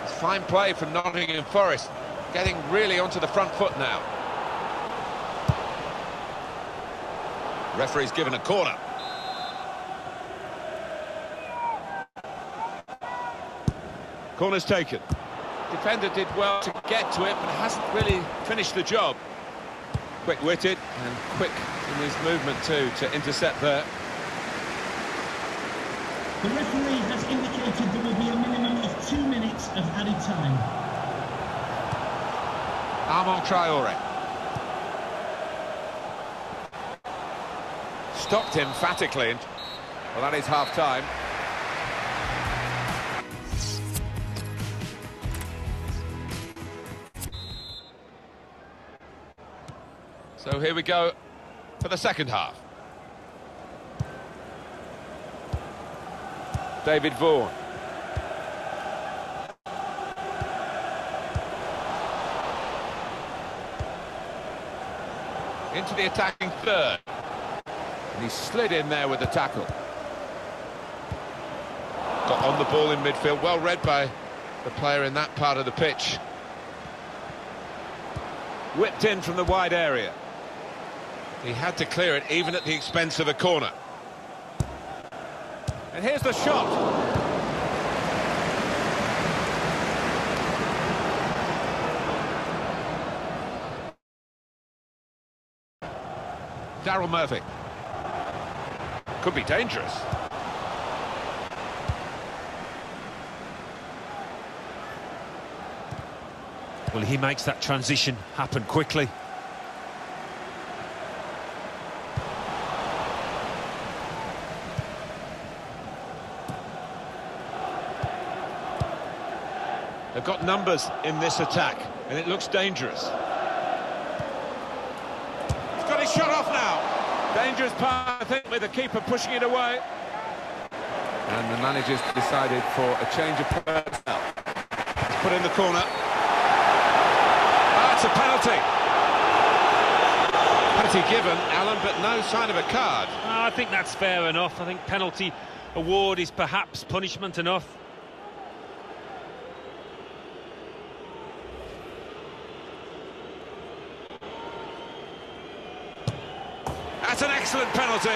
Speaker 8: It's fine play from Nottingham Forest, getting really onto the front foot now. Referee's given a corner.
Speaker 7: Corner's taken.
Speaker 8: Defender did well to get to it, but hasn't really finished the job. Quick-witted and quick in his movement too to intercept there.
Speaker 12: The referee has indicated there will be a minimum of 2 minutes of added time.
Speaker 8: Armand Traore. Stopped emphatically. Well, that is half-time. So here we go for the second half. David Vaughan. into the attacking third. And he slid in there with the tackle. Got on the ball in midfield, well read by the player in that part of the pitch.
Speaker 9: Whipped in from the wide area.
Speaker 8: He had to clear it, even at the expense of a corner.
Speaker 9: And here's the shot.
Speaker 8: Daryl Murphy. Could be dangerous.
Speaker 9: Well, he makes that transition happen quickly.
Speaker 8: They've got numbers in this attack, and it looks dangerous.
Speaker 9: He's got his shot off now. Dangerous pass, I think, with the keeper pushing it away.
Speaker 8: And the manager's decided for a change of personnel.
Speaker 9: It's put in the corner. It's a penalty.
Speaker 8: Penalty given, Alan, but no sign of a card.
Speaker 9: I think that's fair enough. I think penalty award is perhaps punishment enough. That's an excellent penalty.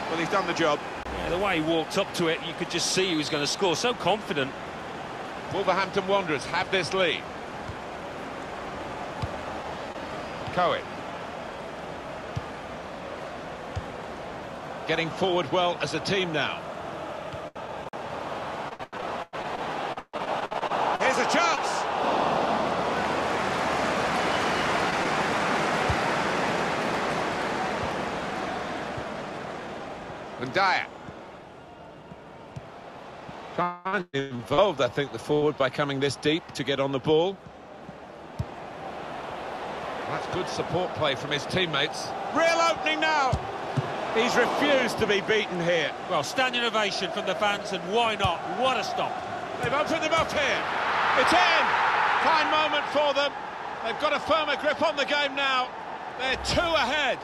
Speaker 8: Well, he's done the job.
Speaker 9: Yeah, the way he walked up to it, you could just see he was going to score. So confident.
Speaker 8: Wolverhampton Wanderers have this lead. Cohen. Getting forward well as a team now.
Speaker 9: Here's a chance.
Speaker 8: And Dyer. Trying to involve, I think, the forward by coming this deep to get on the ball. That's good support play from his teammates.
Speaker 9: Real opening now. He's refused to be beaten here. Well, standing ovation from the fans, and why not? What a stop.
Speaker 8: They've opened them up here. It's in. Fine moment for them. They've got a firmer grip on the game now. They're 2 ahead.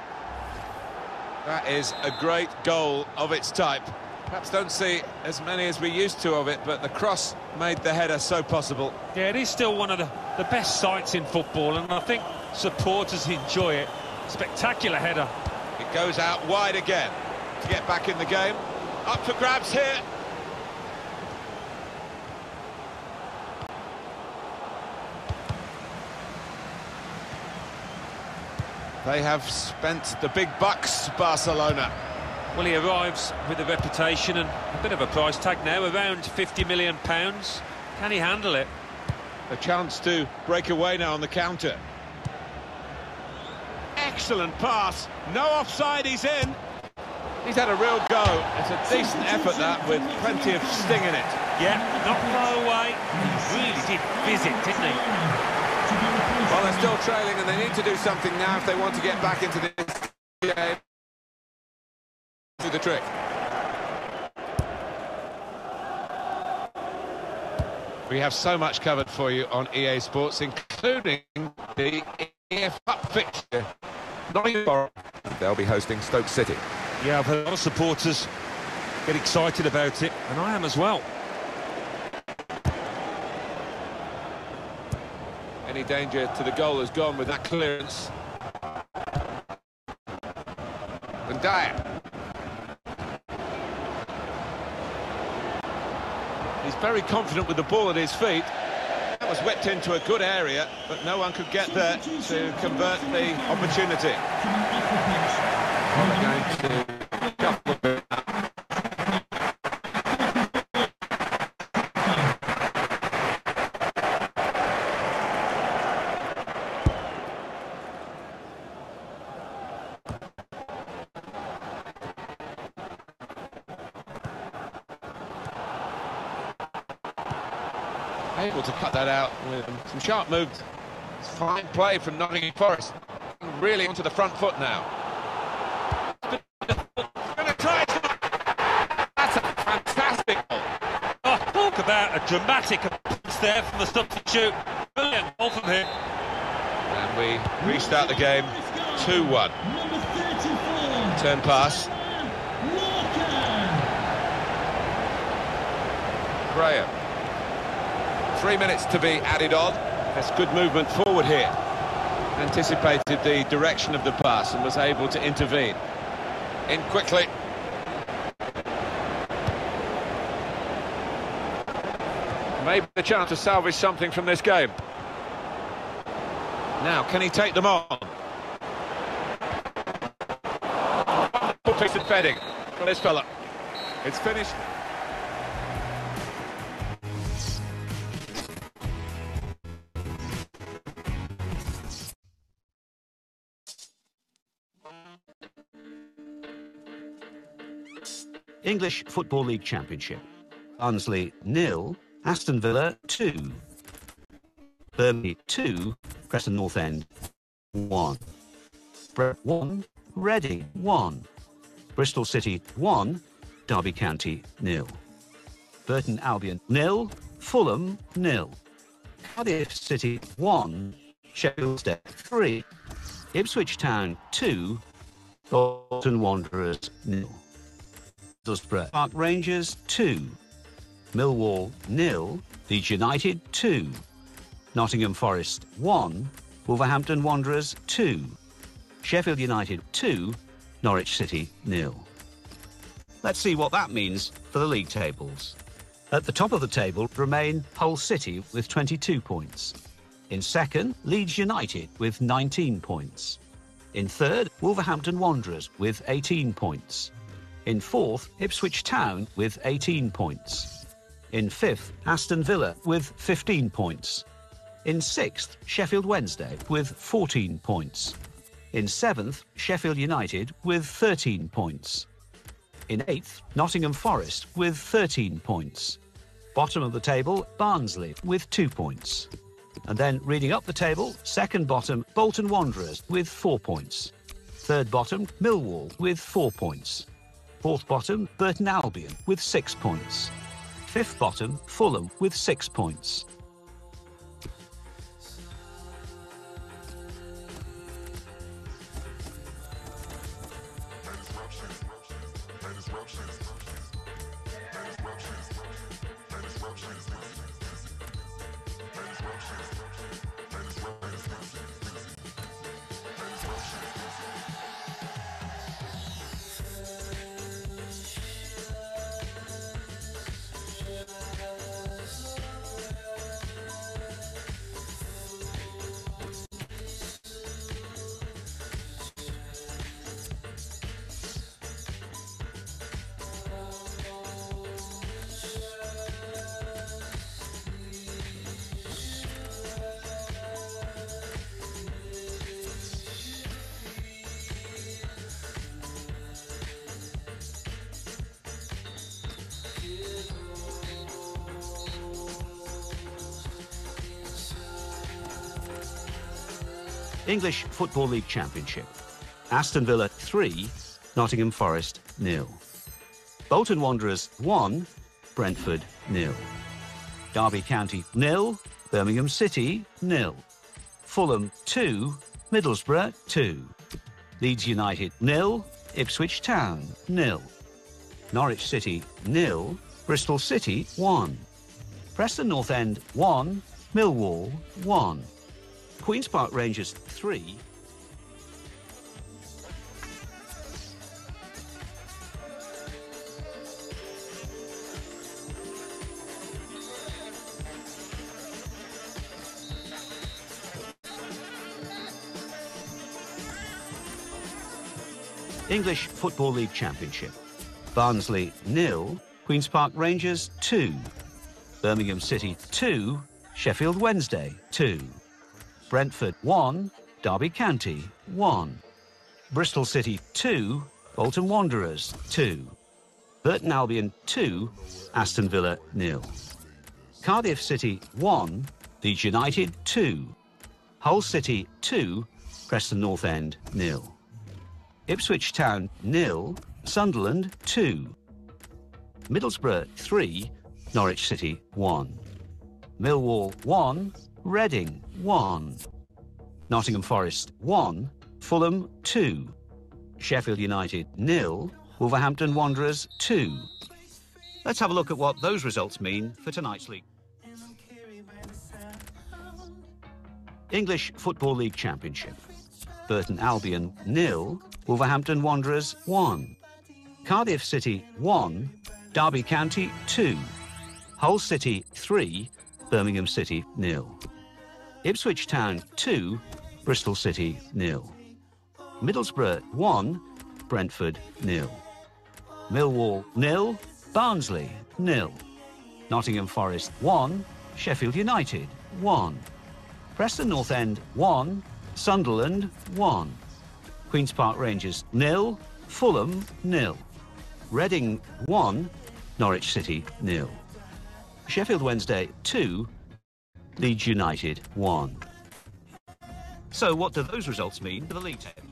Speaker 8: That is a great goal of its type. Perhaps don't see as many as we used to of it, but the cross made the header so possible.
Speaker 9: Yeah, it is still one of the best sights in football, and I think supporters enjoy it. Spectacular header.
Speaker 8: It goes out wide again to get back in the game. Up for grabs here. They have spent the big bucks, Barcelona.
Speaker 9: Well, he arrives with a reputation and a bit of a price tag now, around £50 million. Can he handle it?
Speaker 8: A chance to break away now on the counter. Excellent pass. No offside, he's in. He's had a real go. It's a decent effort, that, with plenty of sting in it.
Speaker 9: Yeah, not far away. He really did visit, didn't he?
Speaker 8: Well, they're still trailing, and they need to do something now if they want to get back into this game. Do the trick. We have so much covered for you on EA Sports, including the EF Cup fixture. They'll be hosting Stoke City.
Speaker 9: Yeah, I've heard a lot of supporters get excited about it, and I am as well.
Speaker 8: Any danger to the goal has gone with that clearance. And Dyer. He's very confident with the ball at his feet. That was whipped into a good area, but no one could get there to convert the opportunity. Well, they're going to shuffle a bit. Able to cut that out with some sharp moves. It's fine play from Nottingham Forest. Really onto the front foot now. Gonna try. That's a fantastic goal.
Speaker 9: Oh, Dramatic appearance there from the substitute. Brilliant ball from him.
Speaker 8: And we restart the game 2-1. Turn pass. Graham. 3 minutes to be added on.
Speaker 7: That's good movement forward here. Anticipated the direction of the pass and was able to intervene.
Speaker 8: In quickly.
Speaker 7: Maybe the chance to salvage something from this game. Now, can he take them on? Good piece of bedding for this fella. It's finished.
Speaker 10: English Football League Championship. Barnsley 0, Aston Villa 2. Birmingham 2, Preston North End 1. Brent 1, Reading 1. Bristol City 1, Derby County 0. Burton Albion 0, Fulham 0. Cardiff City 1, Sheffield Wednesday 3. Ipswich Town 2, Bolton Wanderers 0. Middlesbrough Park Rangers 2. Millwall 0, Leeds United 2. Nottingham Forest 1, Wolverhampton Wanderers 2. Sheffield United 2, Norwich City 0. Let's see what that means for the league tables. At the top of the table remain Hull City with 22 points. In second, Leeds United with 19 points. In third, Wolverhampton Wanderers with 18 points. In fourth, Ipswich Town with 18 points. In fifth, Aston Villa with 15 points. In sixth, Sheffield Wednesday with 14 points. In seventh, Sheffield United with 13 points. In eighth, Nottingham Forest with 13 points. Bottom of the table, Barnsley with 2 points. And then reading up the table, second bottom, Bolton Wanderers with 4 points. Third bottom, Millwall with 4 points. Fourth bottom, Burton Albion with 6 points. Fifth bottom, Fulham with 6 points. English Football League Championship. Aston Villa 3, Nottingham Forest 0. Bolton Wanderers 1, Brentford 0. Derby County 0, Birmingham City 0. Fulham 2, Middlesbrough 2. Leeds United 0, Ipswich Town 0. Norwich City 0, Bristol City 1. Preston North End 1, Millwall 1. Queen's Park Rangers 3. English Football League Championship. Barnsley 0, Queen's Park Rangers 2. Birmingham City 2, Sheffield Wednesday 2. Brentford 1, Derby County 1. Bristol City 2, Bolton Wanderers 2. Burton Albion 2, Aston Villa 0. Cardiff City 1, Leeds United 2. Hull City 2, Preston North End 0. Ipswich Town 0, Sunderland 2. Middlesbrough 3, Norwich City 1. Millwall 1, Reading 1. Nottingham Forest 1, Fulham 2. Sheffield United 0, Wolverhampton Wanderers 2. Let's have a look at what those results mean for tonight's league. English Football League Championship. Burton Albion 0, Wolverhampton Wanderers 1. Cardiff City 1, Derby County 2. Hull City 3, Birmingham City 0. Ipswich Town 2, Bristol City 0. Middlesbrough 1, Brentford 0. Millwall 0, Barnsley 0. Nottingham Forest 1, Sheffield United 1. Preston North End 1, Sunderland 1. Queen's Park Rangers 0, Fulham 0. Reading 1, Norwich City 0. Sheffield Wednesday 2, Leeds United 1. So what do those results mean for the league table?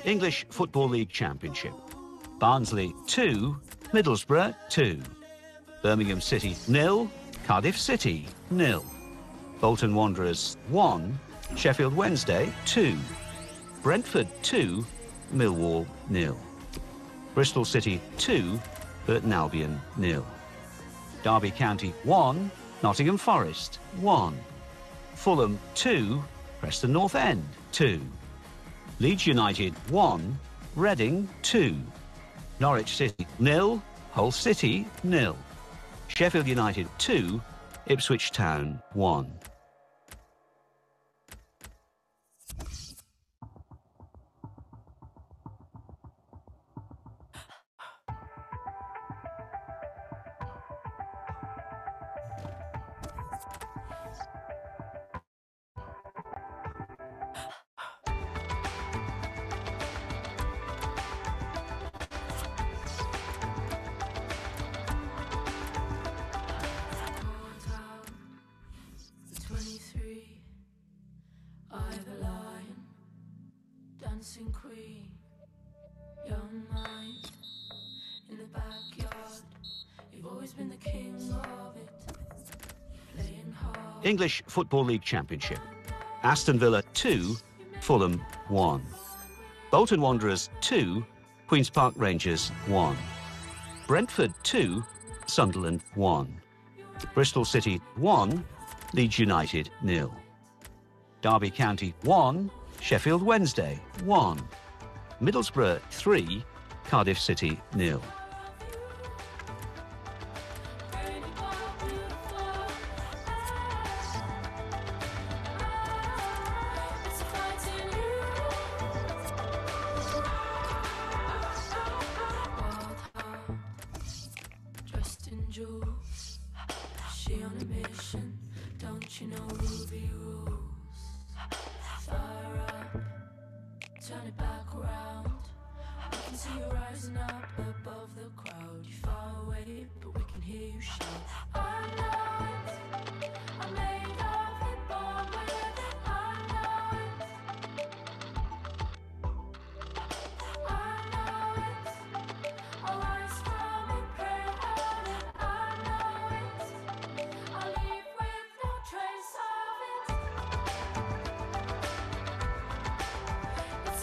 Speaker 10: English Football League Championship. Barnsley 2, Middlesbrough 2. Birmingham City 0, Cardiff City 0. Bolton Wanderers 1, Sheffield Wednesday 2. Brentford 2, Millwall 0. Bristol City 2, Burton Albion 0. Derby County 1, Nottingham Forest 1. Fulham 2, Preston North End 2. Leeds United 1, Reading 2. Norwich City 0, Hull City 0. Sheffield United 2, Ipswich Town 1.
Speaker 14: Queen, young mind in the backyard. You've always been the king of it. Playing hard.
Speaker 10: English Football League Championship. Aston Villa 2, Fulham 1. Bolton Wanderers 2, Queen's Park Rangers 1. Brentford 2, Sunderland 1. Bristol City 1, Leeds United 0. Derby County 1, Sheffield Wednesday 1. Middlesbrough 3, Cardiff City 0.
Speaker 14: Dressed in jewels, she on a mission. Don't you know Ruby rules? Fire up, turn it back around. I can see you rising up above the crowd. You're far away, but we can hear you shout. I'm not, I'm made of it, born with it. I'm not, I'm not. I'll rise from it, pray on it. I know it. I'll leave with no trace of it. It's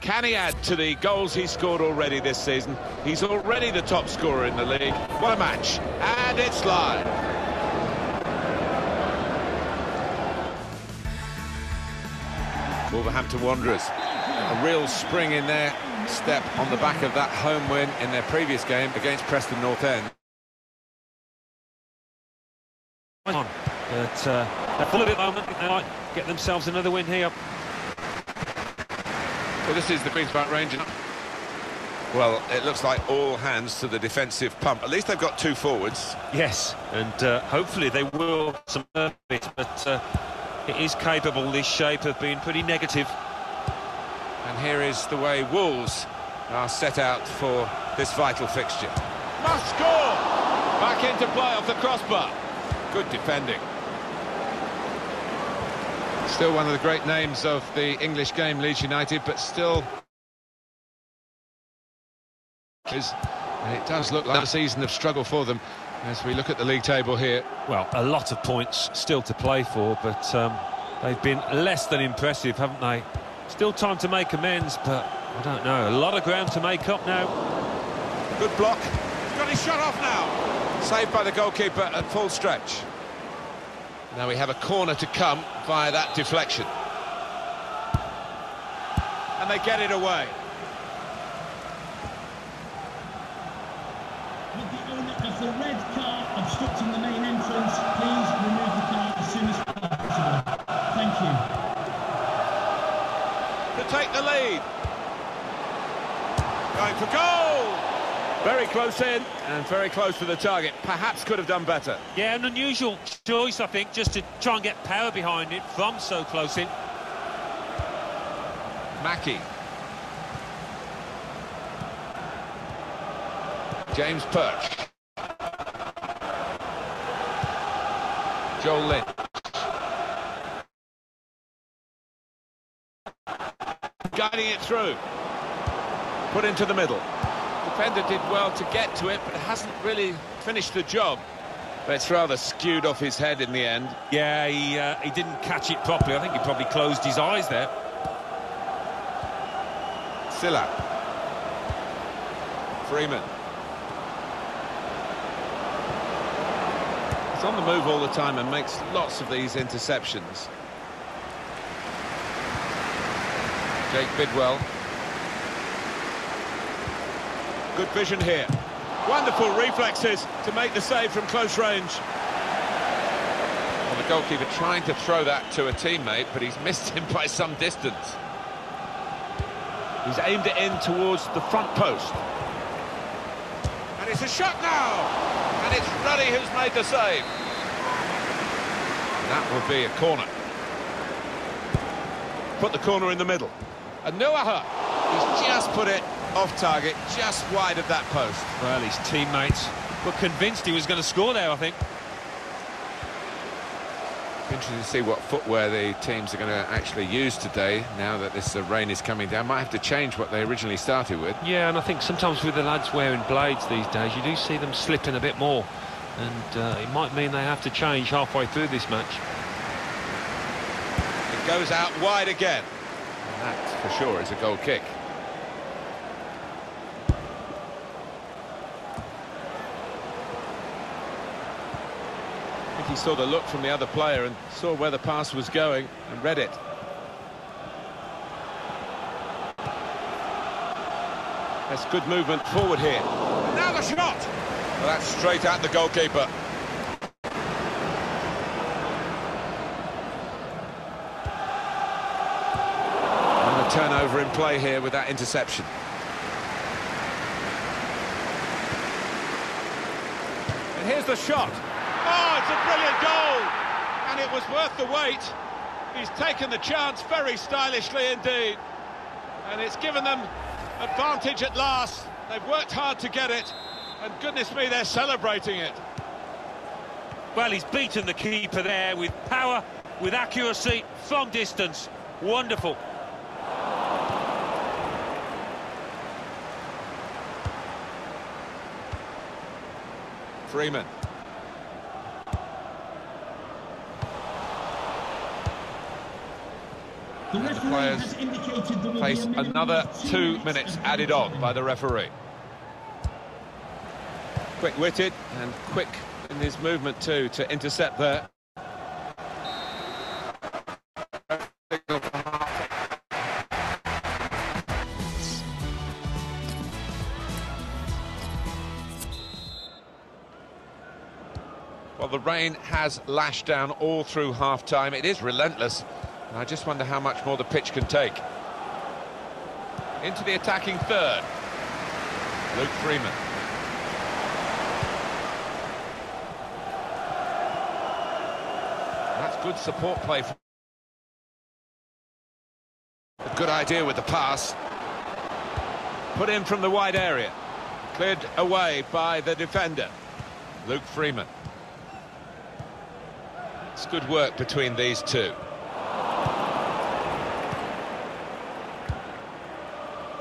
Speaker 8: Can he add to the goals he's scored already this season? He's already the top scorer in the league. What a match. And it's live. Wolverhampton Wanderers, a real spring in their step on the back of that home win in their previous game against Preston North End.
Speaker 9: But they're full of it at the moment. They might get themselves another win here.
Speaker 8: So this is the Queen's Park Rangers. Well, it looks like all hands to the defensive pump. At least they've got two forwards.
Speaker 9: Yes, and hopefully they will some of it, but it is capable, this shape, of being pretty negative.
Speaker 8: And here is the way Wolves are set out for this vital fixture. Must score! Back into play off the crossbar. Good defending. Still one of the great names of the English game, Leeds United, but still... it does look like a season of struggle for them as we look at the league table here.
Speaker 9: Well, a lot of points still to play for, but they've been less than impressive, haven't they? Still time to make amends, but I don't know. A lot of ground to make up now.
Speaker 8: Good block. He's got his shot off now. Saved by the goalkeeper at full stretch. Now we have a corner to come via that deflection. And they get it away.
Speaker 12: With the owner of the red car obstructing the main entrance, please remove the car as soon as possible. Thank you.
Speaker 8: To take the lead. Going for goal! Very close in and very close to the target. Perhaps could have done better.
Speaker 9: Yeah, an unusual choice, I think, just to try and get power behind it from so close in.
Speaker 8: Mackie. James Perch. Joel Lynch. Guiding it through. Put into the middle. Defender did well to get to it, but hasn't really finished the job. But it's rather skewed off his head in the end.
Speaker 9: Yeah, he didn't catch it properly. I think he probably closed his eyes there.
Speaker 8: Silla. Freeman. He's on the move all the time and makes lots of these interceptions. Jake Bidwell. Good vision here. Wonderful reflexes to make the save from close range. Well, the goalkeeper trying to throw that to a teammate, but he's missed him by some distance. He's aimed it in towards the front post. And it's a shot now! And it's Ruddy who's made the save. And that will be a corner. Put the corner in the middle. And Nuaha, he's just put it off target, just wide of that post.
Speaker 9: Well, his teammates were convinced he was going to score there, I think.
Speaker 8: Interesting to see what footwear the teams are going to actually use today, now that this rain is coming down. Might have to change what they originally started with.
Speaker 9: Yeah, and I think sometimes with the lads wearing blades these days, you do see them slipping a bit more. And it might mean they have to change halfway through this match.
Speaker 8: It goes out wide again. And that, for sure, is a goal kick. He saw the look from the other player and saw where the pass was going and read it. That's good movement forward here. Now the shot! Well, that's straight at the goalkeeper. And a turnover in play here with that interception. And here's the shot. Oh, it's a brilliant goal! And it was worth the wait. He's taken the chance very stylishly indeed. And it's given them advantage at last. They've worked hard to get it. And goodness me, they're celebrating it.
Speaker 9: Well, he's beaten the keeper there with power, with accuracy, from distance. Wonderful.
Speaker 8: Freeman.
Speaker 12: The
Speaker 8: And the
Speaker 12: referee
Speaker 8: players
Speaker 12: has indicated there will be
Speaker 8: face
Speaker 12: a minimum
Speaker 8: another
Speaker 12: of
Speaker 8: 2 minutes
Speaker 12: of
Speaker 8: added on by the referee. Quick-witted and quick in his movement too to intercept there. Well, the rain has lashed down all through half-time. It is relentless, and I just wonder how much more the pitch can take. Into the attacking third. Luke Freeman. That's good support play. A good idea with the pass. Put in from the wide area. Cleared away by the defender. Luke Freeman. It's good work between these two.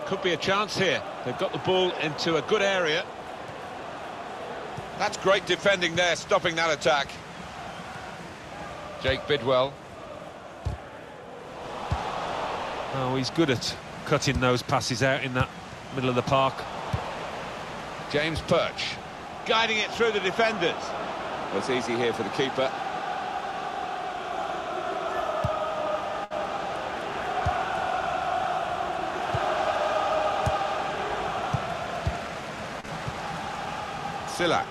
Speaker 8: Could be a chance here. They've got the ball into a good area. That's great defending there, stopping that attack. Jake Bidwell.
Speaker 9: Oh, he's good at cutting those passes out in that middle of the park.
Speaker 8: James Perch. Guiding it through the defenders. Well, it's easy here for the keeper. Silla.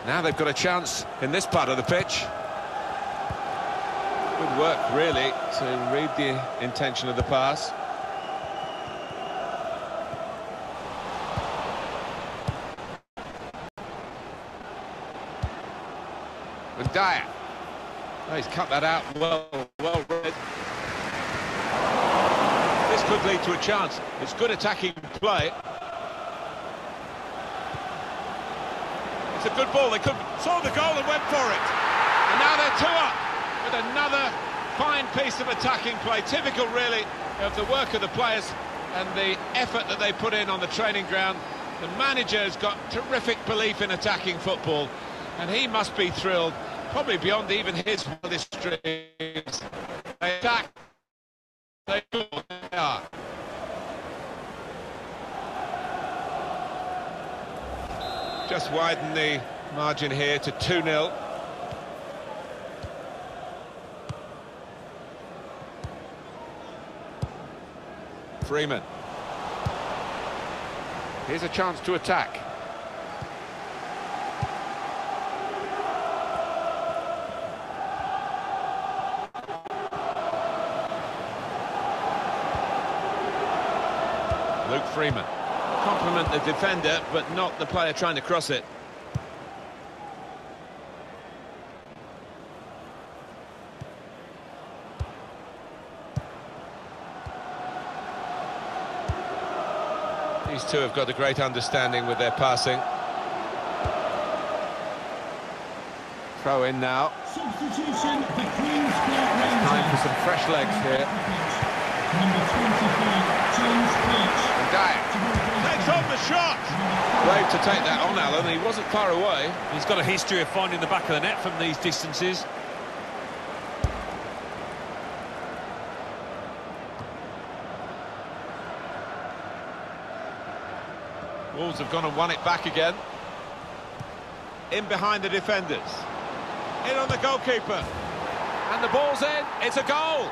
Speaker 8: Now they've got a chance in this part of the pitch. Good work, really, to read the intention of the pass. And Dyer. Oh, he's cut that out well read. This could lead to a chance. It's good attacking play. It's a good ball. They saw the goal and went for it. And now they're 2 up with another fine piece of attacking play. Typical, really, of the work of the players and the effort that they put in on the training ground. The manager's got terrific belief in attacking football, and he must be thrilled, probably beyond even his wildest dreams. They attack. They are. Just widen the margin here to 2-0. Freeman. Here's a chance to attack. Luke Freeman. Compliment the defender, but not the player trying to cross it. These two have got a great understanding with their passing. Throw in now.
Speaker 12: Substitution for Queen's Park Rangers.
Speaker 8: Time for some fresh legs here.
Speaker 12: Number 24, James Perch.
Speaker 8: Dyer takes on the shot. Brave to take that on, Alan. He wasn't far away.
Speaker 9: He's got a history of finding the back of the net from these distances.
Speaker 8: Wolves have gone and won it back again. In behind the defenders. In on the goalkeeper. And the ball's in. It's a goal.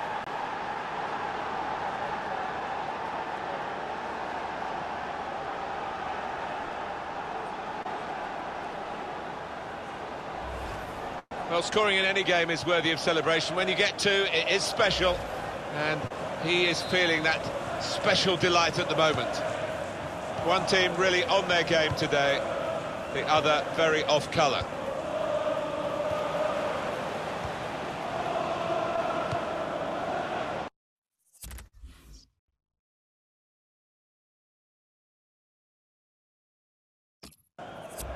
Speaker 8: Well, scoring in any game is worthy of celebration. When you get 2, it is special. And he is feeling that special delight at the moment. One team really on their game today, the other very off colour.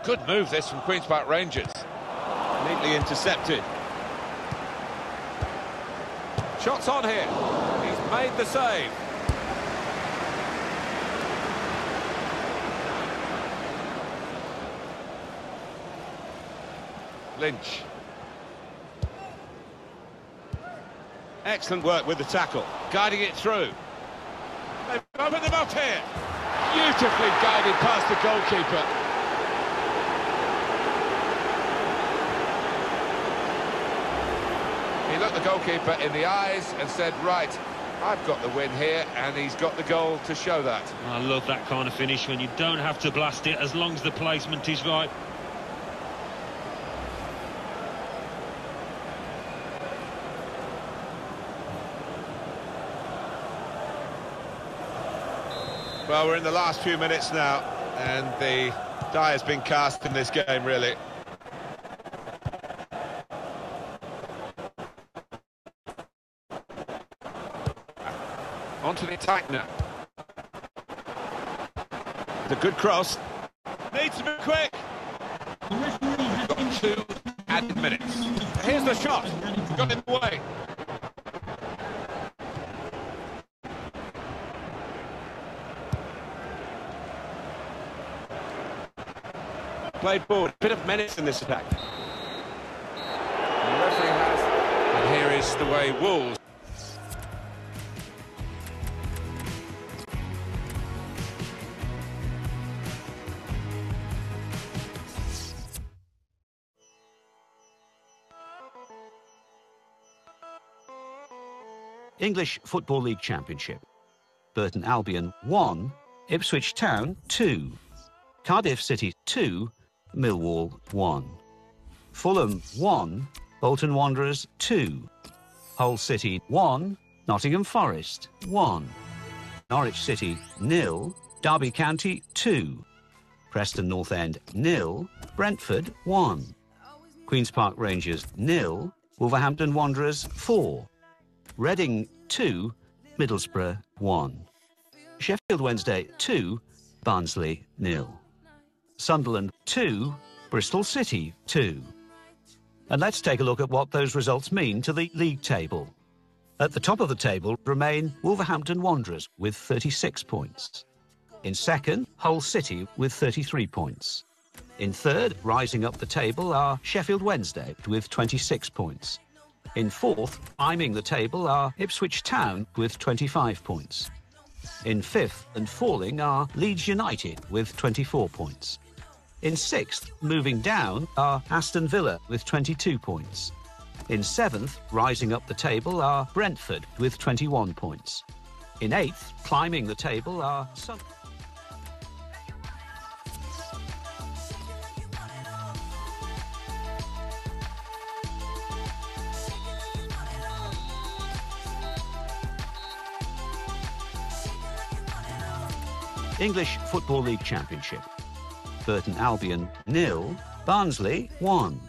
Speaker 8: Good move this from Queen's Park Rangers. Neatly intercepted. Shots on here. He's made the save. Lynch.
Speaker 7: Excellent work with the tackle, guiding it through. They've opened them up here. Beautifully guided past the goalkeeper.
Speaker 8: He looked the goalkeeper in the eyes and said, right, I've got the win here, and he's got the goal to show that.
Speaker 9: I love that kind of finish when you don't have to blast it as long as the placement is right.
Speaker 7: Well, we're in the last few minutes now, and the die has been cast in this game, really.
Speaker 8: Onto the attack now.
Speaker 7: It's a good cross. Needs to be quick.
Speaker 8: Got 2 added minutes.
Speaker 7: Here's the shot. Got in the way. Played forward. Bit of menace in this attack.
Speaker 8: The referee has. And here is the way Wolves.
Speaker 10: English Football League Championship. Burton Albion 1, Ipswich Town 2, Cardiff City 2, Millwall 1, Fulham 1, Bolton Wanderers 2, Hull City 1, Nottingham Forest 1, Norwich City 0, Derby County 2, Preston North End 0, Brentford 1, Queen's Park Rangers 0, Wolverhampton Wanderers 4, Reading 2, Middlesbrough 1, Sheffield Wednesday 2, Barnsley 0, Sunderland 2, Bristol City 2. And let's take a look at what those results mean to the league table. At the top of the table remain Wolverhampton Wanderers with 36 points. In second, Hull City with 33 points. In third, rising up the table, are Sheffield Wednesday with 26 points. In fourth, climbing the table, are Ipswich Town with 25 points. In fifth and falling are Leeds United with 24 points. In sixth, moving down, are Aston Villa with 22 points. In seventh, rising up the table, are Brentford with 21 points. In eighth, climbing the table, are English Football League Championship. Burton Albion 0, Barnsley 1,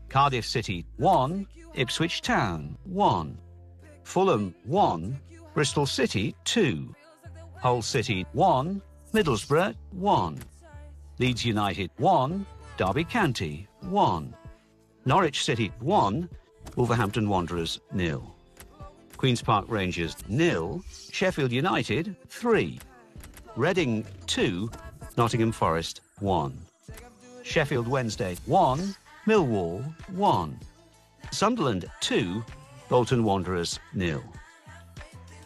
Speaker 10: Cardiff City 1, Ipswich Town 1, Fulham 1, Bristol City 2, Hull City 1, Middlesbrough 1, Leeds United 1, Derby County 1, Norwich City 1, Wolverhampton Wanderers 0, Queen's Park Rangers 0, Sheffield United 3, Reading 2, Nottingham Forest 1, Sheffield Wednesday 1, Millwall 1, Sunderland 2, Bolton Wanderers 0.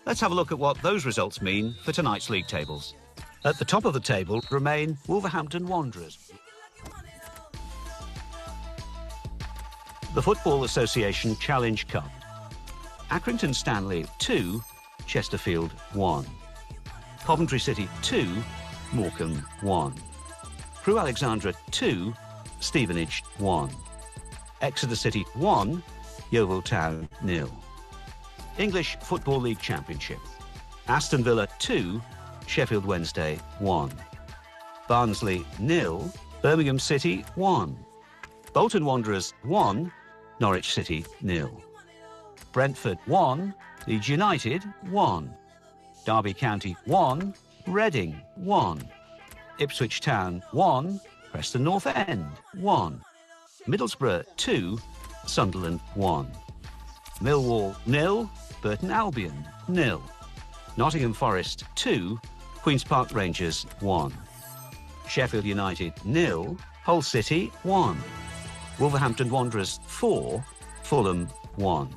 Speaker 10: Let's have a look at what those results mean for tonight's league tables. At the top of the table remain Wolverhampton Wanderers. The Football Association Challenge Cup. Accrington Stanley 2, Chesterfield 1, Coventry City 2, Morecambe 1, Crewe Alexandra 2, Stevenage 1, Exeter City 1, Yeovil Town 0. English Football League Championship. Aston Villa 2, Sheffield Wednesday 1, Barnsley 0, Birmingham City 1, Bolton Wanderers 1, Norwich City 0, Brentford 1, Leeds United 1, Derby County 1, Reading 1, Ipswich Town 1, Preston North End 1, Middlesbrough 2, Sunderland 1, Millwall 0, Burton Albion 0, Nottingham Forest 2, Queen's Park Rangers 1, Sheffield United 0, Hull City 1, Wolverhampton Wanderers 4, Fulham 1.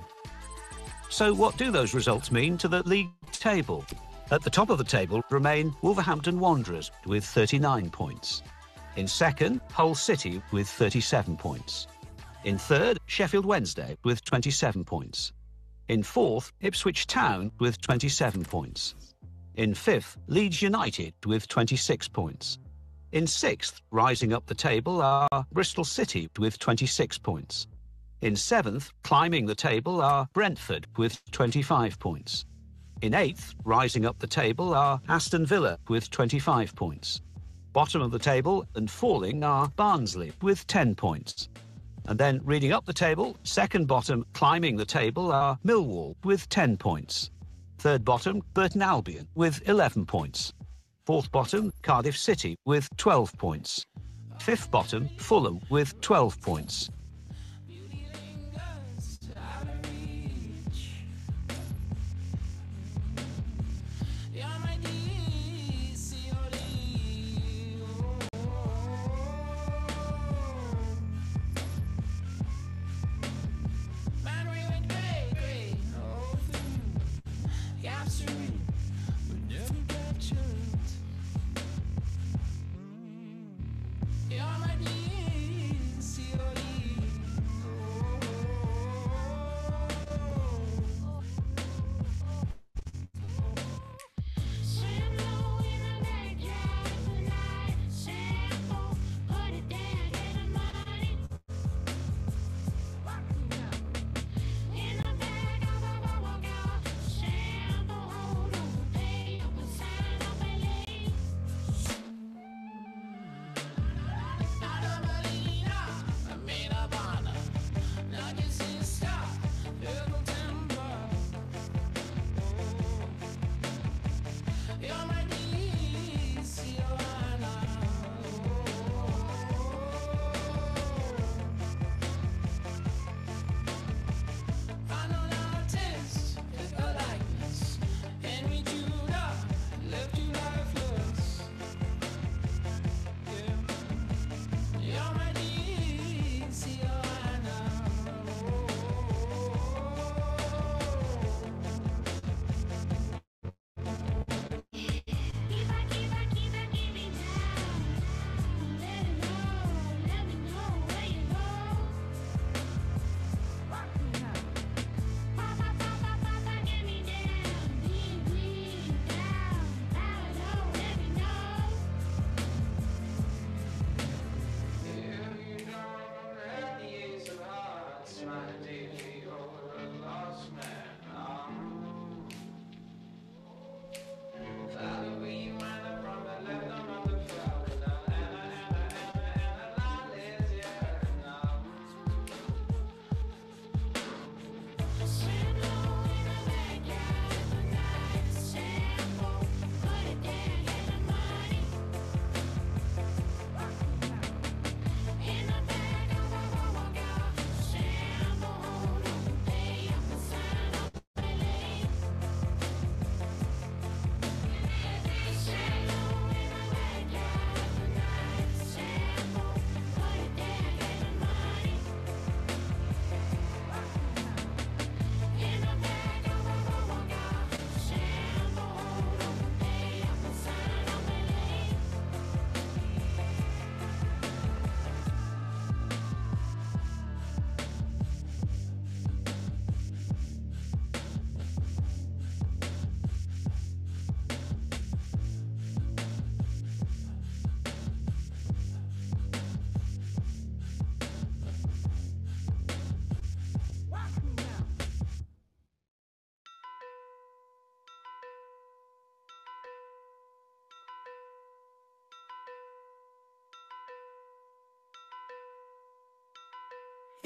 Speaker 10: So what do those results mean to the league table? At the top of the table remain Wolverhampton Wanderers with 39 points. In second, Hull City with 37 points. In third, Sheffield Wednesday with 27 points. In fourth, Ipswich Town with 27 points. In fifth, Leeds United with 26 points. In sixth, rising up the table, are Bristol City with 26 points. In seventh, climbing the table, are Brentford with 25 points. In eighth, rising up the table, are Aston Villa with 25 points. Bottom of the table and falling are Barnsley with 10 points. And then reading up the table, second bottom climbing the table are Millwall with 10 points. Third bottom, Burton Albion with 11 points. Fourth bottom, Cardiff City with 12 points. Fifth bottom, Fulham with 12 points.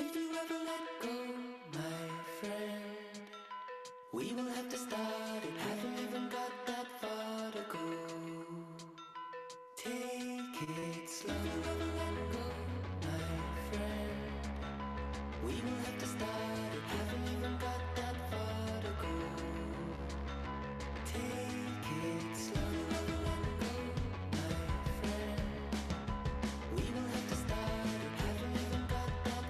Speaker 6: If you ever let go, my friend, we will have to start again. Haven't even got that far to go. Take it slow. If you ever let go, my friend, we will have to start again. Haven't even got that far to go. Take it slow. If you ever let go, my friend, we will have to start again. Haven't even got that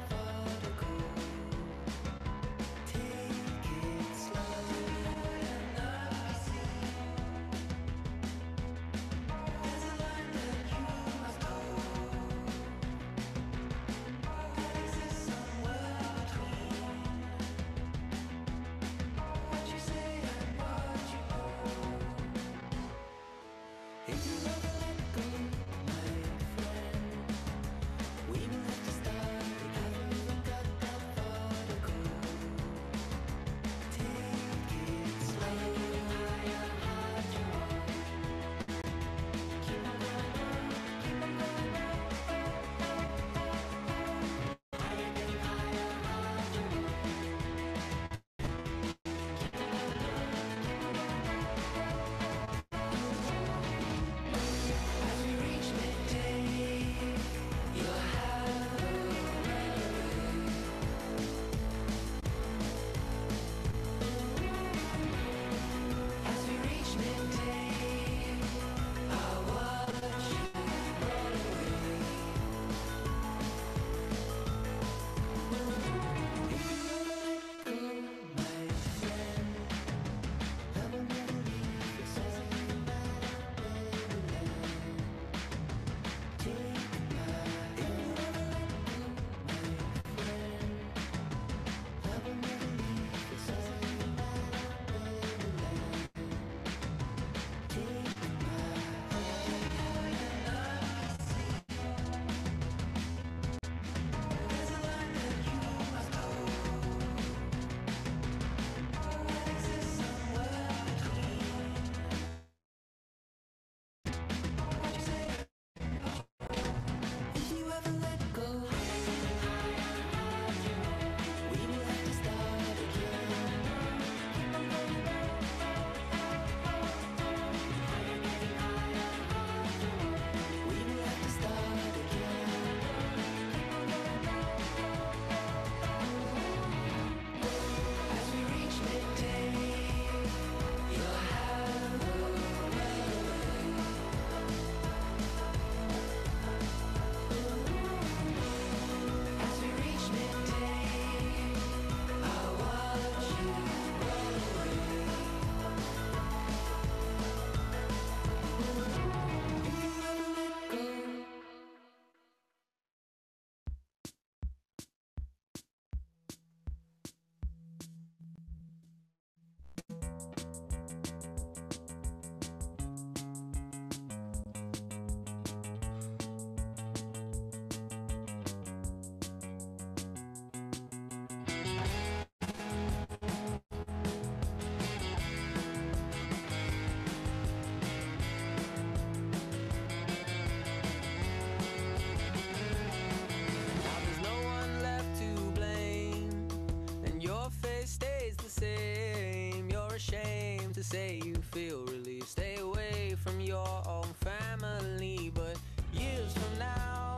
Speaker 15: the same. You're ashamed to say you feel relief. Stay away from your own family. But years from now,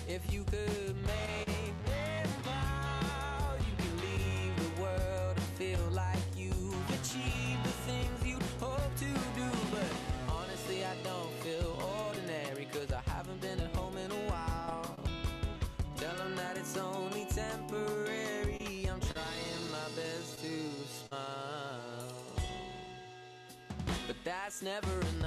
Speaker 15: if you could make them proud, you can leave the world and feel like you've achieved the things you hope to do. But honestly, I don't feel ordinary, 'cause I haven't been at home in a while. Tell them that it's only temporary. I'm trying my best to smile, but that's never enough.